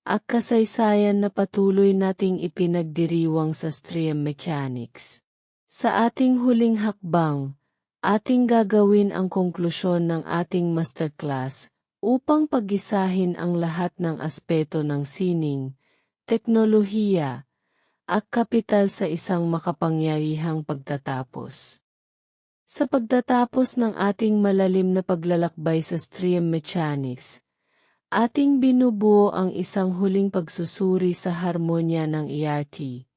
at kasaysayan na patuloy nating ipinagdiriwang sa stream mechanics. Sa ating huling hakbang, ating gagawin ang konklusyon ng ating masterclass upang pag-isahin ang lahat ng aspeto ng sining, teknolohiya, at kapital sa isang makapangyarihang pagtatapos. Sa pagtatapos ng ating malalim na paglalakbay sa stream mechanics, ating binubuo ang isang huling pagsusuri sa harmonya ng ERT,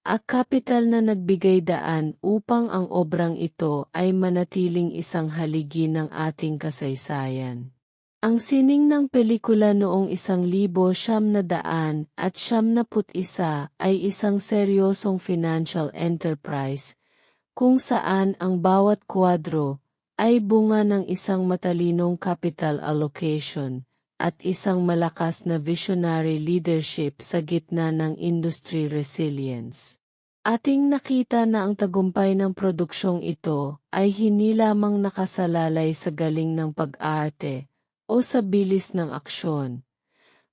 at kapital na nagbigay daan upang ang obrang ito ay manatiling isang haligi ng ating kasaysayan. Ang sining ng pelikula noong 1971 ay isang seryosong financial enterprise, kung saan ang bawat kwadro ay bunga ng isang matalinong capital allocation at isang malakas na visionary leadership sa gitna ng industry resilience. Ating nakita na ang tagumpay ng produksyong ito ay hindi lamang nakasalalay sa galing ng pag-arte o sa bilis ng aksyon,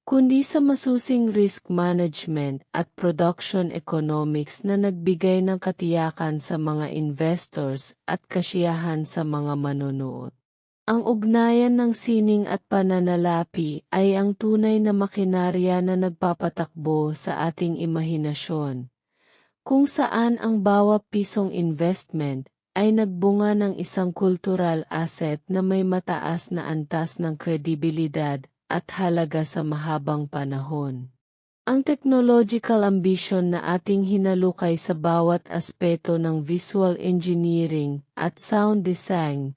kundi sa masusing risk management at production economics na nagbigay ng katiyakan sa mga investors at kasiyahan sa mga manonood. Ang ugnayan ng sining at pananalapi ay ang tunay na makinarya na nagpapatakbo sa ating imahinasyon, kung saan ang bawat pisong investment ay nagbunga ng isang cultural asset na may mataas na antas ng kredibilidad at halaga sa mahabang panahon. Ang technological ambition na ating hinalukay sa bawat aspeto ng visual engineering at sound design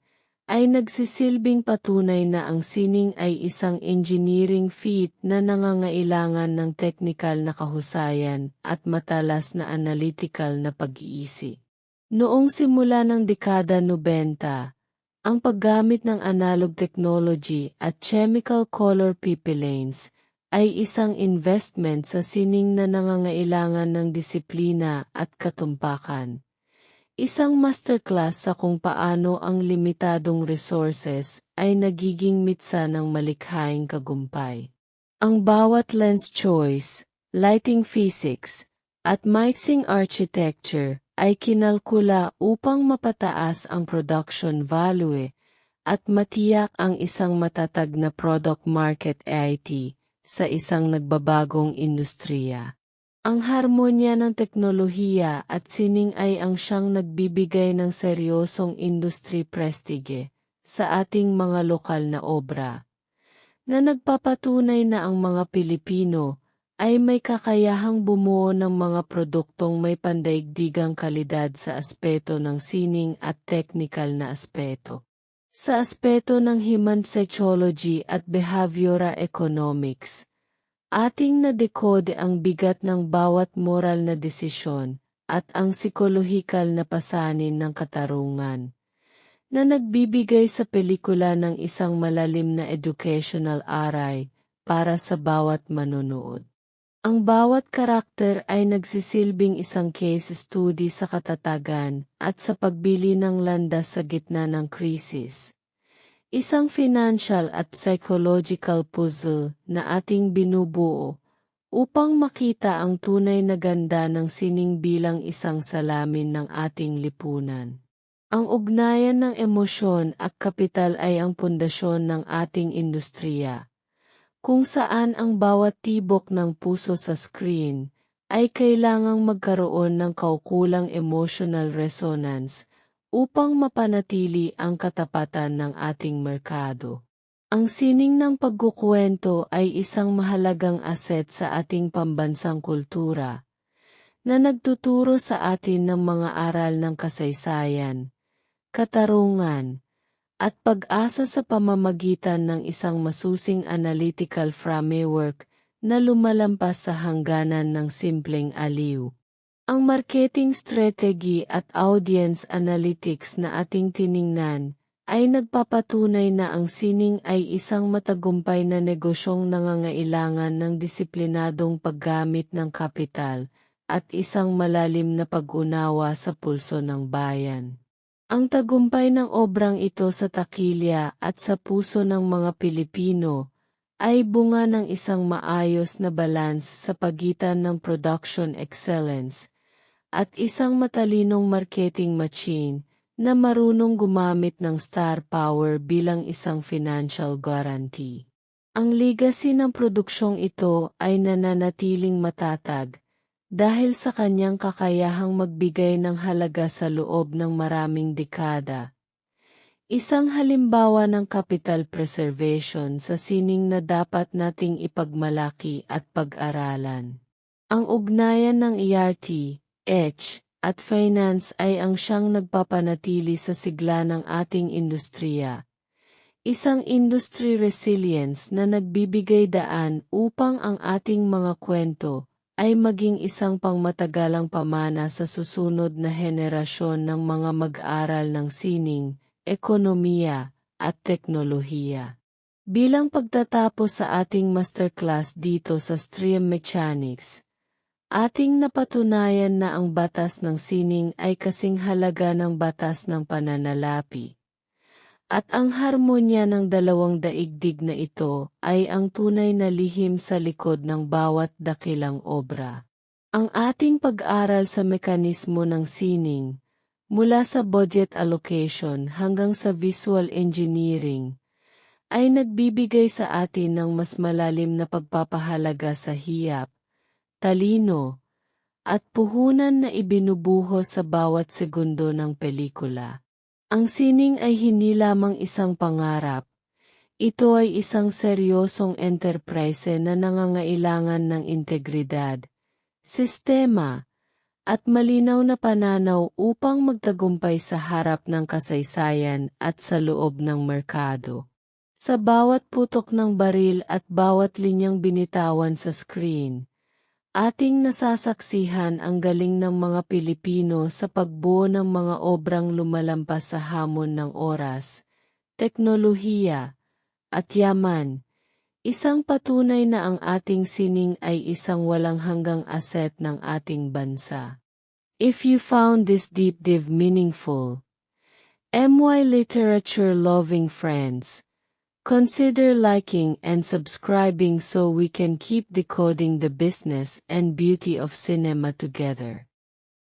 ay nagsisilbing patunay na ang sining ay isang engineering feat na nangangailangan ng teknikal na kahusayan at matalas na analytical na pag-iisip. Noong simula ng dekada 90, ang paggamit ng analog technology at chemical color pipelines ay isang investment sa sining na nangangailangan ng disiplina at katumpakan. Isang masterclass sa kung paano ang limitadong resources ay nagiging mitsa ng malikhaing kagumpay. Ang bawat lens choice, lighting physics, at mixing architecture ay kinalkula upang mapataas ang production value at matiyak ang isang matatag na product market EIT sa isang nagbabagong industriya. Ang harmonya ng teknolohiya at sining ay ang siyang nagbibigay ng seryosong industry prestige sa ating mga lokal na obra, na nagpapatunay na ang mga Pilipino ay may kakayahang bumuo ng mga produktong may pandaigdigang kalidad sa aspeto ng sining at technical na aspeto. Sa aspeto ng human psychology at behavioral economics, ating na-decode ang bigat ng bawat moral na desisyon at ang psikolohikal na pasanin ng katarungan, na nagbibigay sa pelikula ng isang malalim na educational aral para sa bawat manonood. Ang bawat karakter ay nagsisilbing isang case study sa katatagan at sa pagbili ng landas sa gitna ng krisis. Isang financial at psychological puzzle na ating binubuo upang makita ang tunay na ganda ng sining bilang isang salamin ng ating lipunan. Ang ugnayan ng emosyon at kapital ay ang pundasyon ng ating industriya, kung saan ang bawat tibok ng puso sa screen ay kailangang magkaroon ng kaukulang emotional resonance upang mapanatili ang katapatan ng ating merkado. Ang sining ng pagkukuwento ay isang mahalagang asset sa ating pambansang kultura na nagtuturo sa atin ng mga aral ng kasaysayan, katarungan, at pag-asa sa pamamagitan ng isang masusing analytical framework na lumalampas sa hangganan ng simpleng aliw. Ang marketing strategy at audience analytics na ating tiningnan ay nagpapatunay na ang sining ay isang matagumpay na negosyong nangangailangan ng disiplinadong paggamit ng kapital at isang malalim na pag-unawa sa pulso ng bayan. Ang tagumpay ng obrang ito sa takilya at sa puso ng mga Pilipino ay bunga ng isang maayos na balance sa pagitan ng production excellence at isang matalinong marketing machine na marunong gumamit ng star power bilang isang financial guarantee. Ang legacy ng produksyong ito ay nananatiling matatag dahil sa kanyang kakayahang magbigay ng halaga sa loob ng maraming dekada. Isang halimbawa ng capital preservation sa sining na dapat nating ipagmalaki at pag-aralan. Ang ugnayan ng ERT, at finance ay ang siyang nagpapanatili sa sigla ng ating industriya. Isang industry resilience na nagbibigay daan upang ang ating mga kwento ay maging isang pangmatagalang pamana sa susunod na henerasyon ng mga mag-aral ng sining, ekonomiya, at teknolohiya. Bilang pagtatapos sa ating masterclass dito sa Stream Mechanics, ating napatunayan na ang batas ng sining ay kasing halaga ng batas ng pananalapi. At ang harmonya ng dalawang daigdig na ito ay ang tunay na lihim sa likod ng bawat dakilang obra. Ang ating pag-aral sa mekanismo ng sining, mula sa budget allocation hanggang sa visual engineering, ay nagbibigay sa atin ng mas malalim na pagpapahalaga sa hiyap, talino, at puhunan na ibinubuhos sa bawat segundo ng pelikula. Ang sining ay hindi lamang isang pangarap, ito ay isang seryosong enterprise na nangangailangan ng integridad, sistema, at malinaw na pananaw upang magtagumpay sa harap ng kasaysayan at sa loob ng merkado. Sa bawat putok ng baril at bawat linyang binitawan sa screen, ating nasasaksihan ang galing ng mga Pilipino sa pagbuo ng mga obrang lumalampas sa hamon ng oras, teknolohiya, at yaman. Isang patunay na ang ating sining ay isang walang hanggang asset ng ating bansa. If you found this deep dive meaningful, MY Literature loving friends, consider liking and subscribing so we can keep decoding the business and beauty of cinema together.